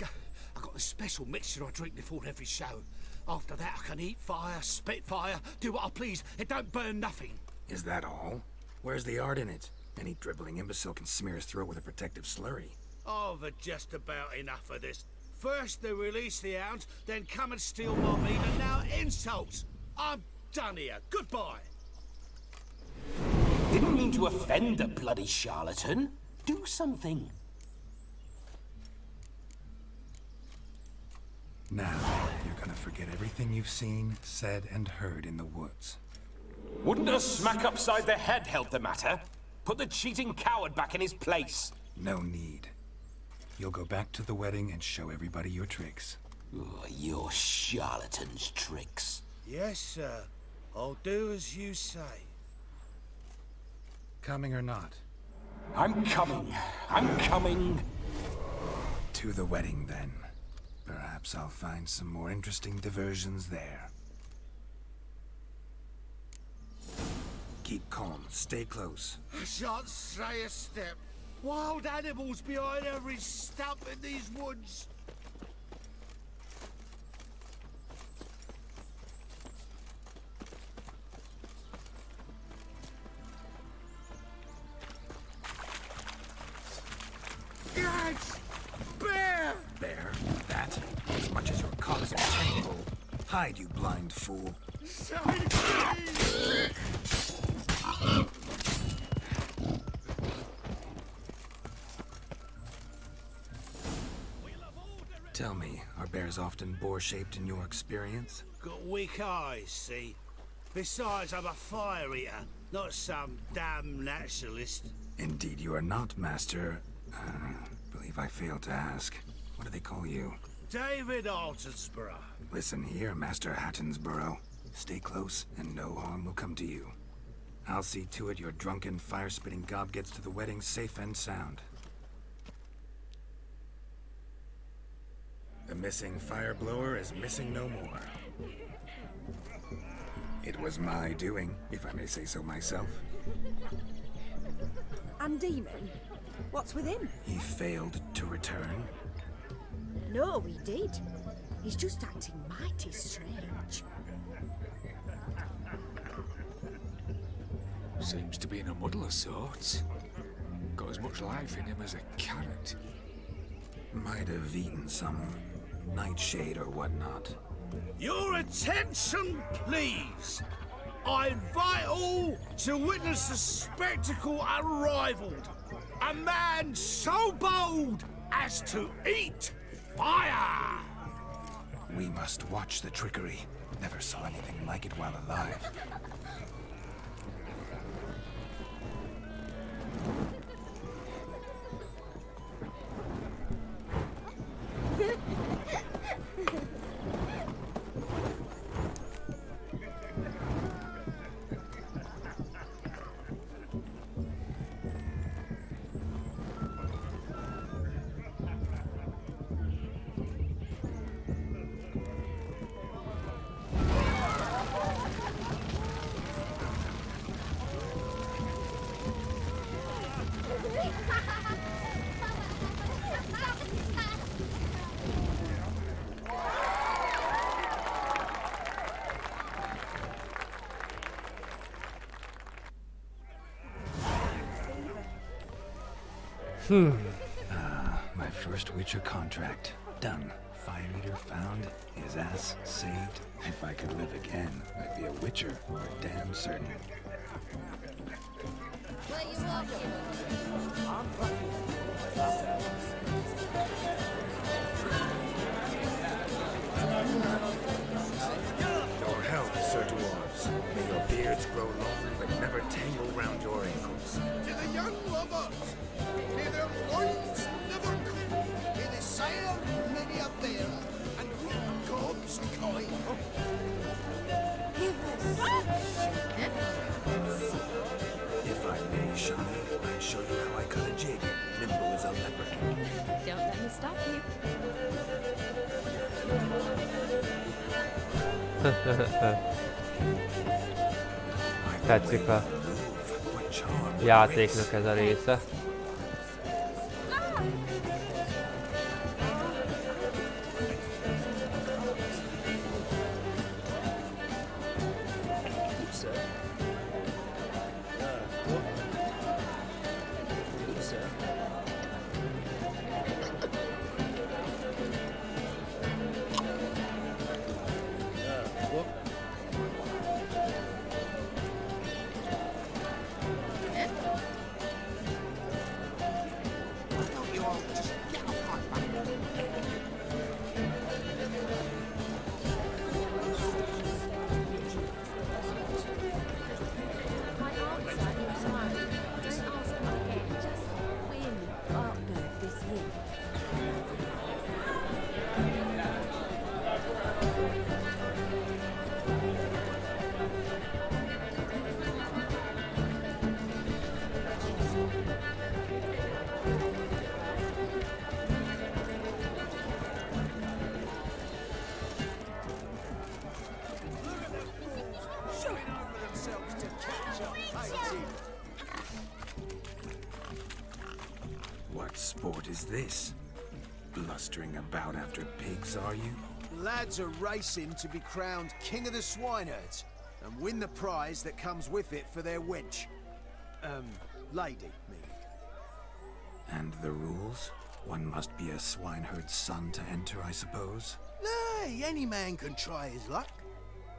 got a special mixture I drink before every show. After that, I can eat fire, spit fire, do what I please. It don't burn nothing. Is that all? Where's the art in it? Any dribbling imbecile can smear his throat with a protective slurry. I've had just about enough of this. First they release the hounds, then come and steal my meat, and now insults. I'm done here. Goodbye. Didn't mean to offend the bloody charlatan. Do something. Now, you're gonna forget everything you've seen, said, and heard in the woods. Wouldn't a smack upside the head help the matter? Put the cheating coward back in his place. No need. You'll go back to the wedding and show everybody your tricks. Oh, your charlatan's tricks. Yes, sir. I'll do as you say. Coming or not? I'm coming. I'm coming. To the wedding, then. Perhaps I'll find some more interesting diversions there. Keep calm. Stay close. I shan't stray a step. Wild animals behind every stump in these woods. box of tangle. Hide, you blind fool. Tell me, are bears often boar-shaped in your experience? Got weak eyes, see? Besides, I'm a fire eater, not some damn naturalist. Indeed you are not, Master. Believe I failed to ask. What do they call you? David Altonsborough. Listen here, Master Hattonsborough. Stay close, and no harm will come to you. I'll see to it your drunken, fire-spitting gob gets to the wedding safe and sound. The missing fire blower is missing no more. It was my doing, if I may say so myself. And Demon? What's with him? He failed to return. No, he did. He's just acting mighty strange. Seems to be in a muddle of sorts. Got as much life in him as a carrot. Might have eaten some nightshade or whatnot. Your attention, please. I invite all to witness the spectacle unrivaled. A man so bold as to eat fire! We must watch the trickery. Never saw anything like it while alive. My first Witcher contract. Done. Fire Eater found. His ass saved. If I could live again, I'd be a Witcher for damn certain. Where you walking? Your health, Sir Dwarves. May your beards grow long, but never tangle round your ankles. To the young lovers, may their loins never cool. May they sail many a bear and reap God's coin. If I may, Shawnee, I'd show you how I cut a jig, nimble as a leopard. Don't let me stop you. Tetszik a játéknak ez a része. What sport is this? Blustering about after pigs, are you? Lads are racing to be crowned King of the Swineherds and win the prize that comes with it for their wench. Lady, me. And the rules? One must be a swineherd's son to enter, I suppose? Hey, any man can try his luck.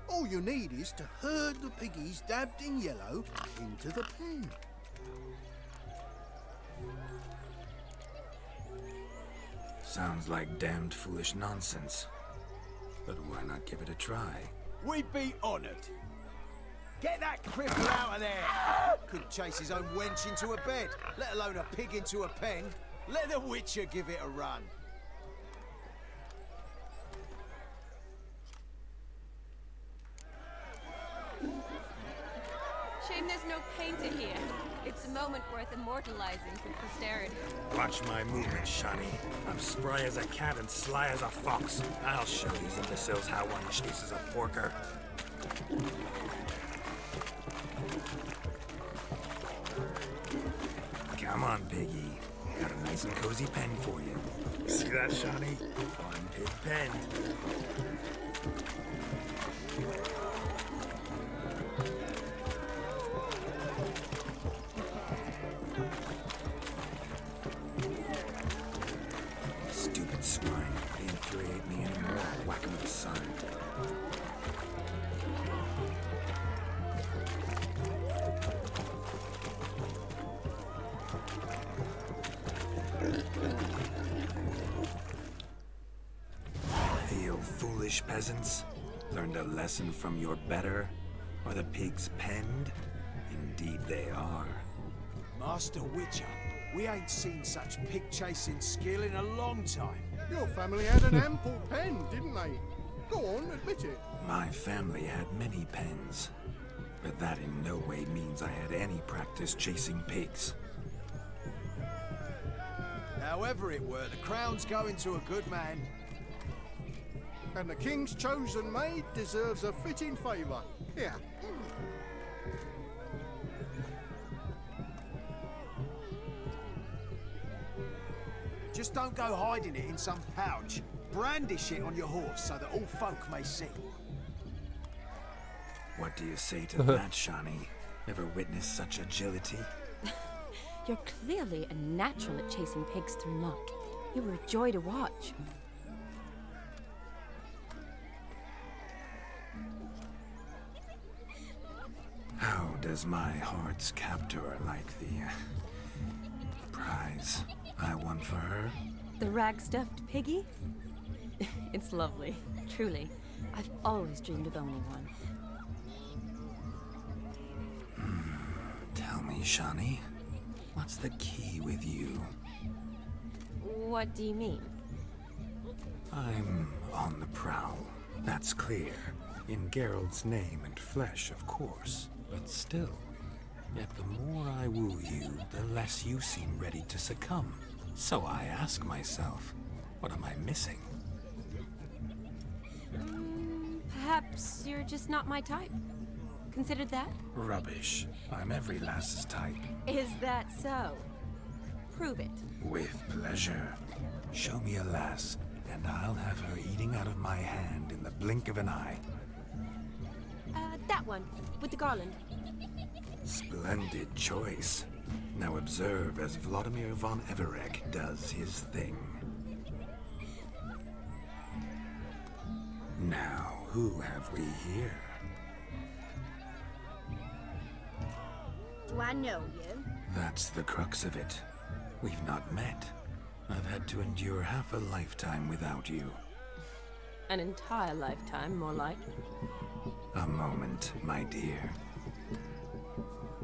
All you need is to herd the piggies dabbed in yellow into the pen. Sounds like damned foolish nonsense. But why not give it a try? We'd be honoured. Get that cripple out of there! Couldn't chase his own wench into a bed, let alone a pig into a pen. Let the Witcher give it a run. Shame there's no painter here. It's a moment worth immortalizing for posterity. Watch my movements, Shani. I'm spry as a cat and sly as a fox. I'll show these imbeciles how one chases a porker. Come on, piggy. Got a nice and cozy pen for you. See that, Shani? One pig pen. Stupid swine. They infuriate me anymore. Whack him with a sign. You foolish peasants, learned a lesson from your better? Are the pigs penned? Indeed they are. Master Witcher, we ain't seen such pig-chasing skill in a long time. Your family had an ample pen, didn't they? Go on, admit it. My family had many pens, but that in no way means I had any practice chasing pigs. However it were, the crown's going to a good man. And the king's chosen maid deserves a fitting favour. Here. Just don't go hiding it in some pouch. Brandish it on your horse so that all folk may see. What do you say to that, Shani? Ever witnessed such agility? You're clearly a natural at chasing pigs through muck. You were a joy to watch. How does my heart's captor like the prize I won for her? The rag-stuffed piggy? It's lovely, truly. I've always dreamed of owning one. Tell me, Shani, what's the key with you? What do you mean? I'm on the prowl. That's clear. In Geralt's name and flesh, of course. But still, yet the more I woo you, the less you seem ready to succumb. So I ask myself, what am I missing? Perhaps you're just not my type. Considered that? Rubbish. I'm every lass's type. Is that so? Prove it. With pleasure. Show me a lass, and I'll have her eating out of my hand in the blink of an eye. That one, with the garland. Splendid choice. Now observe as Vladimir von Everek does his thing. Now, who have we here? Do I know you? That's the crux of it. We've not met. I've had to endure half a lifetime without you. An entire lifetime, more like. A moment, my dear.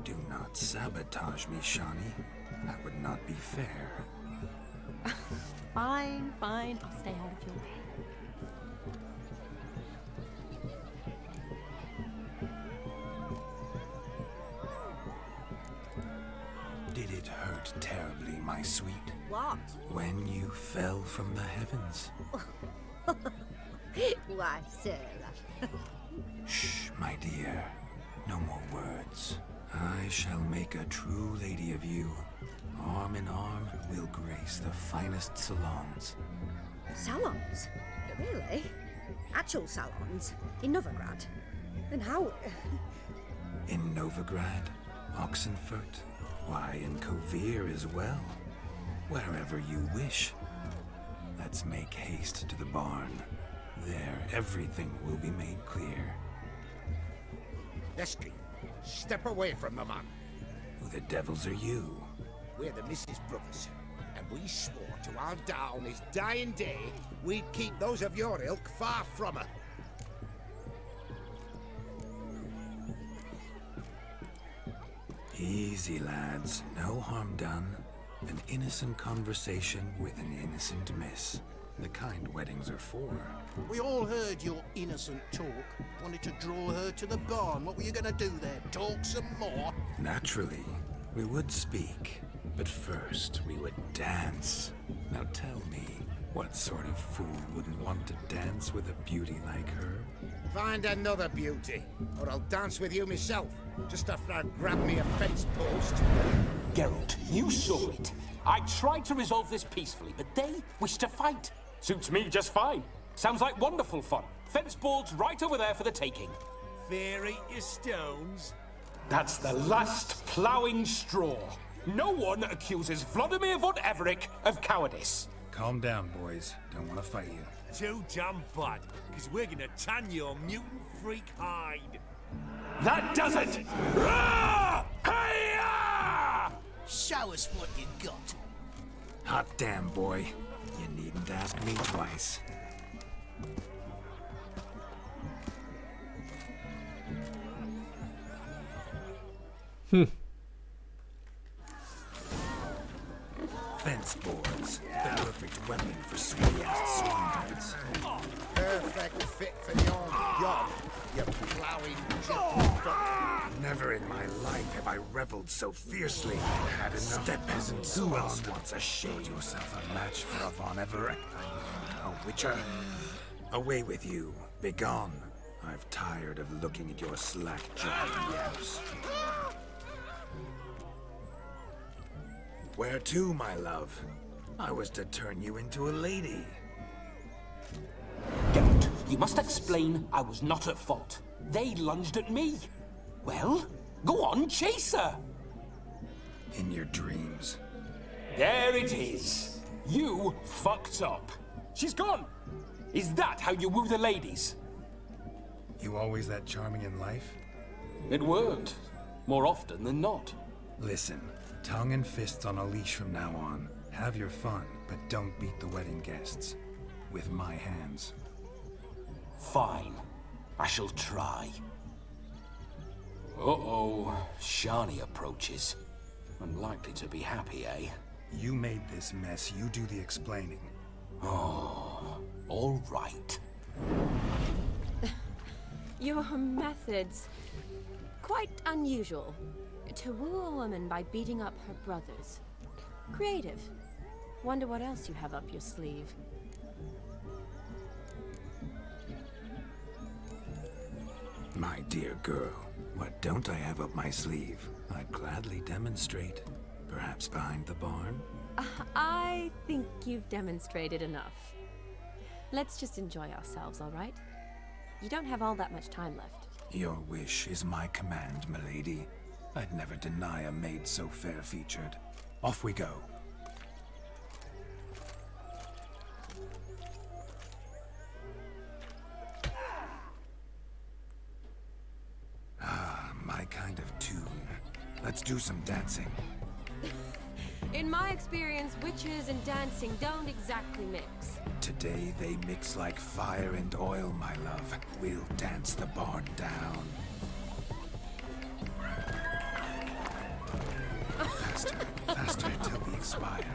Do not sabotage me, Shani. That would not be fair. Fine, fine. I'll stay out of your way. Did it hurt terribly, my sweet? What? When you fell from the heavens? Why, Sarah. Shh, my dear. No more words. I shall make a true lady of you. Arm in arm, we'll grace the finest salons. Salons? Really? Actual salons? In Novigrad? Then how... In Novigrad, Oxenfurt, why, in Kovir as well. Wherever you wish. Let's make haste to the barn. There, everything will be made clear. Leslie, step away from the man. Who the devils are you? We're the Mrs. Brothers, and we swore to our Da on his dying day we'd keep those of your ilk far from her. Easy, lads. No harm done. An innocent conversation with an innocent miss. The kind weddings are for. We all heard your innocent talk. Wanted to draw her to the barn. What were you gonna do there? Talk some more? Naturally, we would speak. But first, we would dance. Now tell me, what sort of fool wouldn't want to dance with a beauty like her? Find another beauty, or I'll dance with you myself, just after I grab me a fence post. Geralt, you saw it. I tried to resolve this peacefully, but they wish to fight. Suits me just fine. Sounds like wonderful fun. Fence boards right over there for the taking. Fear eat your stones. That's the last ploughing straw. No one accuses Vladimir von Everec of cowardice. Calm down, boys. Don't want to fight you. Too damn bad, because we're gonna tan your mutant freak hide. That does it! Rah! Hi-ya! Show us what you got. Hot damn, boy. You needn't ask me twice. Fence boards. The perfect weapon for sweet-ass swineherds. Perfect fit for your job, you ploughing gentleman. Never in my life have I reveled so fiercely. Had enough. Step peasants. Who else wants a shade? Yourself a match for a Von Everett? A witcher? Away with you. Begone. I've tired of looking at your slack-jawed yaps. Where to, my love? I was to turn you into a lady. Geralt, you must explain I was not at fault. They lunged at me. Well, go on, chase her. In your dreams. There it is. You fucked up. She's gone. Is that how you woo the ladies? You always that charming in life? It worked. More often than not. Listen, tongue and fists on a leash from now on. Have your fun, but don't beat the wedding guests. With my hands. Fine. I shall try. Uh-oh. Shani approaches. Unlikely to be happy, eh? You made this mess. You do the explaining. Oh, all right. Your methods... quite unusual. To woo a woman by beating up her brothers. Creative. Wonder what else you have up your sleeve. My dear girl, what don't I have up my sleeve? I'd gladly demonstrate. Perhaps behind the barn? I think you've demonstrated enough. Let's just enjoy ourselves, all right? You don't have all that much time left. Your wish is my command, milady. I'd never deny a maid so fair-featured. Off we go. Ah, my kind of tune. Let's do some dancing. In my experience, witches and dancing don't exactly mix. Today they mix like fire and oil, my love. We'll dance the barn down. Faster, faster until we expire.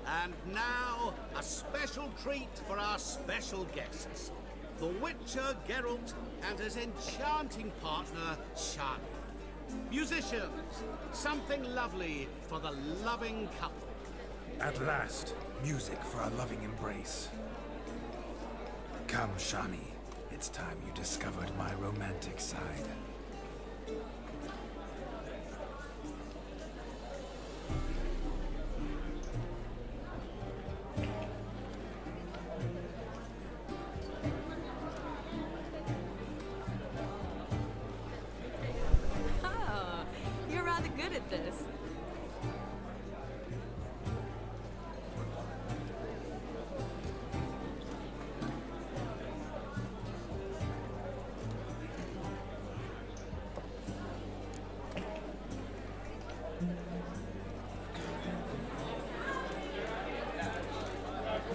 And now, a special treat for our special guests. the Witcher Geralt and his enchanting partner, Shani. Musicians, something lovely for the loving couple. At last, music for a loving embrace. Come, Shani. It's time you discovered my romantic side. Oh, you're rather good at this.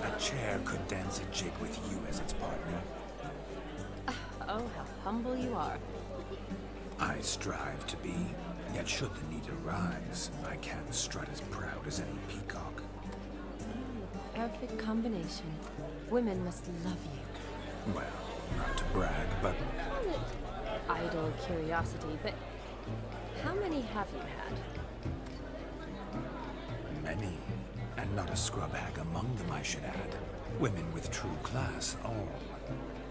A chair could dance a jig with you as its partner. Oh, how humble you are. I strive to be, yet should the need arise, I can't strut as proud as any peacock. Perfect combination. Women must love you. Well, not to brag, but Call it idle curiosity, but how many have you had? many. And not a scrub hag among them, I should add. Women with true class, all.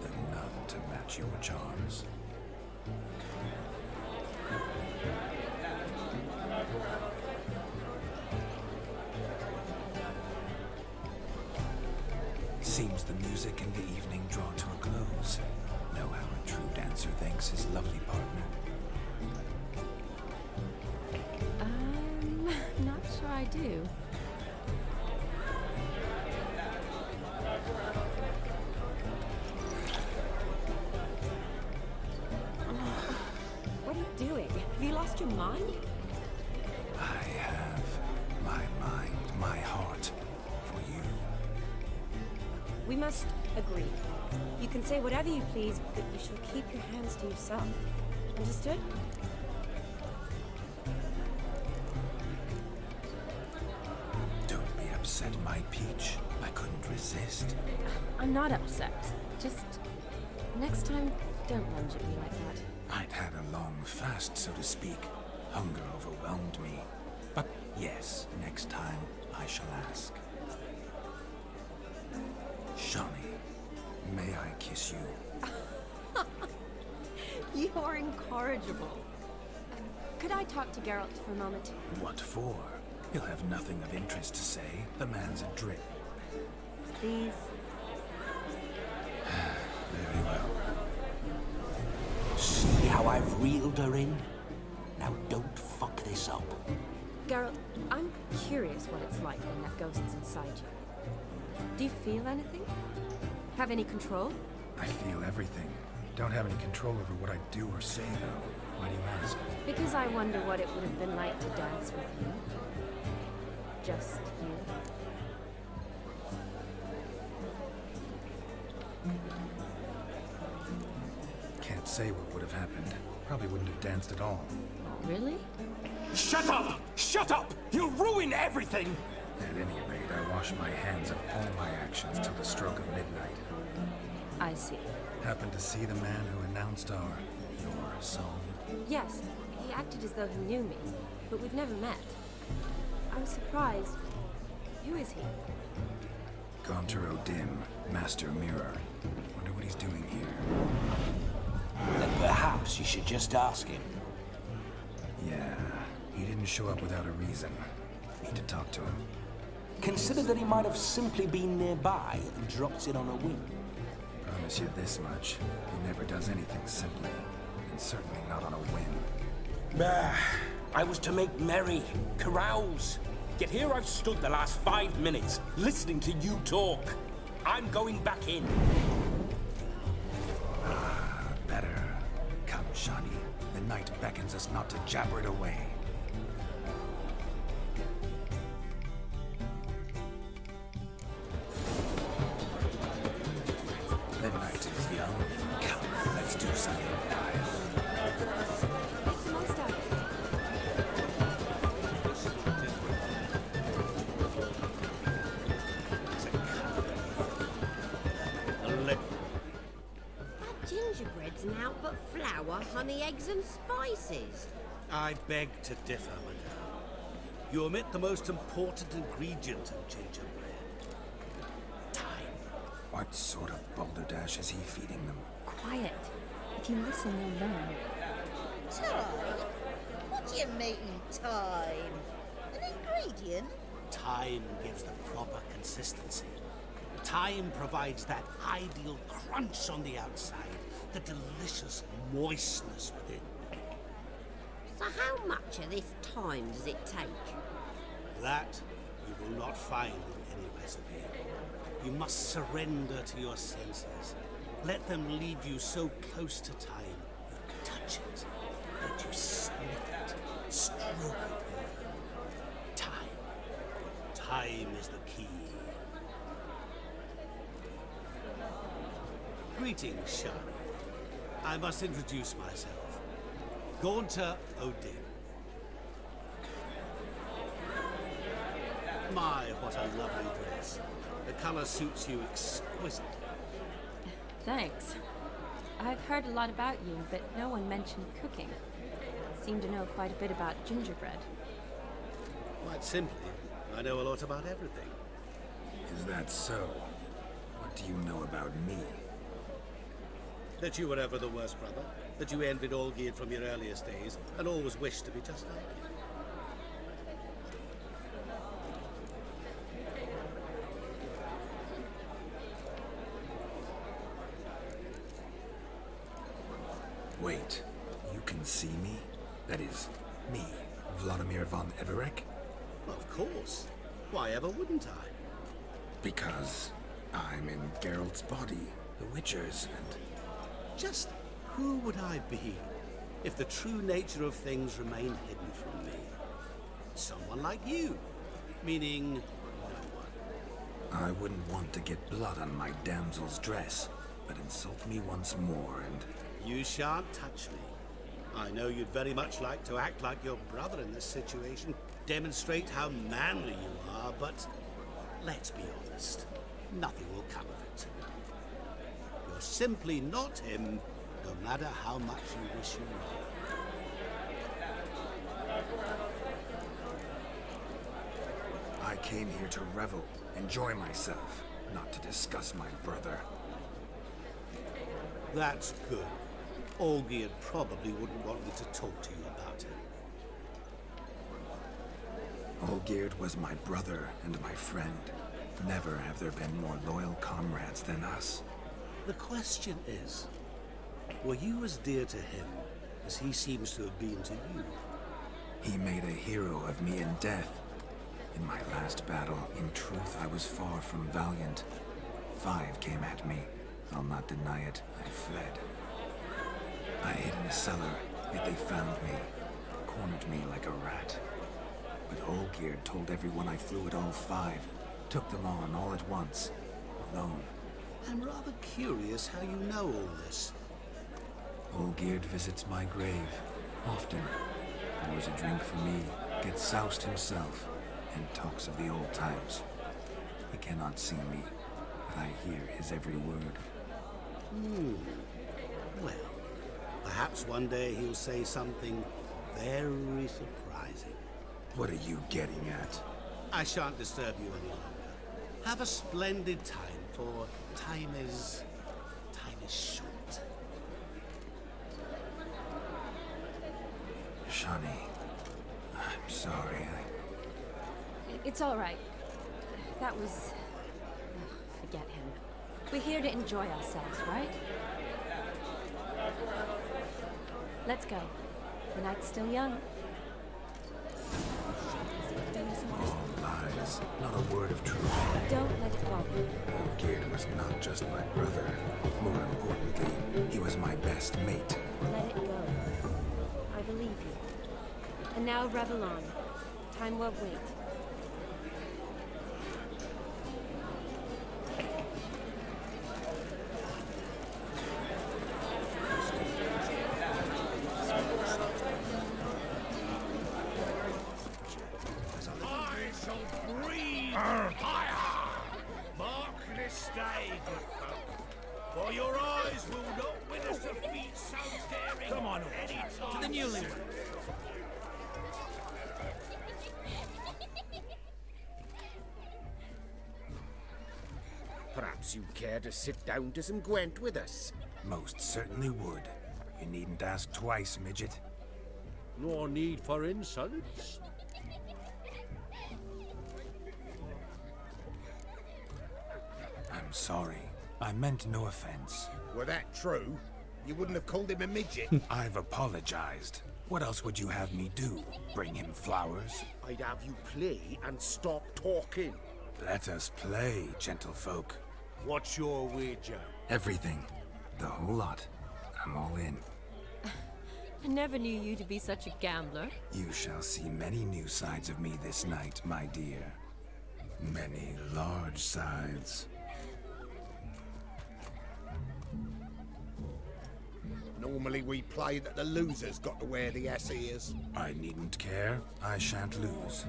Though none to match your charms. Seems the music and the evening draw to a close. Know how a true dancer thanks his lovely partner. Not sure I do. What are you doing? Have you lost your mind? I have my mind, my heart for you. We must agree. You can say whatever you please, but you shall keep your hands to yourself. Understood? Don't be upset, my peach. I couldn't resist. I'm not upset. Just next time, don't lunge at me like that. I'd had a long fast, so to speak. Hunger overwhelmed me. But yes, next time I shall ask. Shani, may I kiss you? You are incorrigible. Could I talk to Geralt for a moment? What for? He'll have nothing of interest to say. The man's adrift. Please. Very well. See how I've reeled her in? Now don't fuck this up. Geralt, I'm curious what it's like when that ghost's inside you. Do you feel anything? Have any control? I feel everything. Don't have any control over what I do or say, though. Why do you ask? Because I wonder what it would have been like to dance with you. Just you. Can't say what would have happened. Probably wouldn't have danced at all. Really? Shut up! Shut up! You'll ruin everything! At any rate, I wash my hands of all my actions till the stroke of midnight. I see. Happened to see the man who announced your song? Yes, he acted as though he knew me, but we've never met. I was surprised. Who is he? Gaunter O'Dim, Master Mirror. Wonder what he's doing here. Then perhaps you should just ask him. Yeah, he didn't show up without a reason. Need to talk to him. Consider that he might have simply been nearby and dropped in on a whim. Promise you this much. He never does anything simply. And certainly not on a whim. I was to make merry, carouse. Yet here I've stood the last 5 minutes, listening to you talk. I'm going back in. Better. Come, Shani. The night beckons us not to jabber it away. The night is young. Come, let's do something wild. are honey, eggs and spices. I beg to differ, madame. You omit the most important ingredient in gingerbread. Time. What sort of balderdash is he feeding them? Quiet. If you listen, you'll learn. Time? What do you mean, time? An ingredient? Time gives the proper consistency. Time provides that ideal crunch on the outside, the delicious moistness within. So how much of this time does it take? That you will not find in any recipe. You must surrender to your senses. Let them lead you so close to time, you touch it, that you sniff it, stroke it even. Time. Time is the key. Greetings, Shani. I must introduce myself. Gaunter O'Din. My, what a lovely dress. The colour suits you exquisitely. Thanks. I've heard a lot about you, but no one mentioned cooking. Seem to know quite a bit about gingerbread. Quite simply, I know a lot about everything. Is that so? What do you know about me? That you were ever the worst brother, that you envied Olgierd from your earliest days, and always wished to be just like him. Wait, you can see me? That is, me, Vladimir von Everec? Of course. Why ever wouldn't I? Because I'm in Geralt's body, the Witcher's, and... Just who would I be if the true nature of things remained hidden from me? Someone like you, meaning no one. I wouldn't want to get blood on my damsel's dress, but insult me once more and... You shan't touch me. I know you'd very much like to act like your brother in this situation, demonstrate how manly you are, but let's be honest, nothing will come of it. You're simply not him, no matter how much you wish you were. I came here to revel, enjoy myself, not to discuss my brother. That's good. Olgierd probably wouldn't want me to talk to you about him. Olgierd was my brother and my friend. Never have there been more loyal comrades than us. The question is, were you as dear to him as he seems to have been to you? He made a hero of me in death. In my last battle, in truth, I was far from valiant. 5 came at me. I'll not deny it, I fled. I hid in a cellar, yet they found me, cornered me like a rat. But Olgierd told everyone I flew at all 5, took them on all at once, alone. I'm rather curious how you know all this. Olgierd visits my grave, often. Pours a drink for me, gets soused himself, and talks of the old times. He cannot see me, but I hear his every word. Well, perhaps one day he'll say something very surprising. What are you getting at? I shan't disturb you any longer. Have a splendid time, for time is short. Shani, I'm sorry. It's all right. That was... forget him. We're here to enjoy ourselves, right? Let's go. The night's still young. All lies, not a word of truth. Don't let it bother you. Olgierd was not just my brother. More importantly, he was my best mate. Let it go. I believe you. And now revel on. Time won't wait. For your eyes will not witness a feat so daring. Come on, any to the newlywed. Perhaps you'd care to sit down to some Gwent with us. Most certainly would. You needn't ask twice, midget. No need for insults. I'm sorry. I meant no offense. Were that true, you wouldn't have called him a midget. I've apologized. What else would you have me do? Bring him flowers? I'd have you play and stop talking. Let us play, gentlefolk. What's your wager? Everything. The whole lot. I'm all in. I never knew you to be such a gambler. You shall see many new sides of me this night, my dear. Many large sides. Normally we play that the loser's got to wear the ass ears. I needn't care. I shan't lose.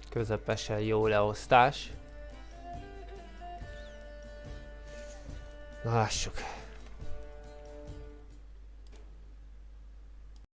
Közepesen jó leosztás. Na lássuk.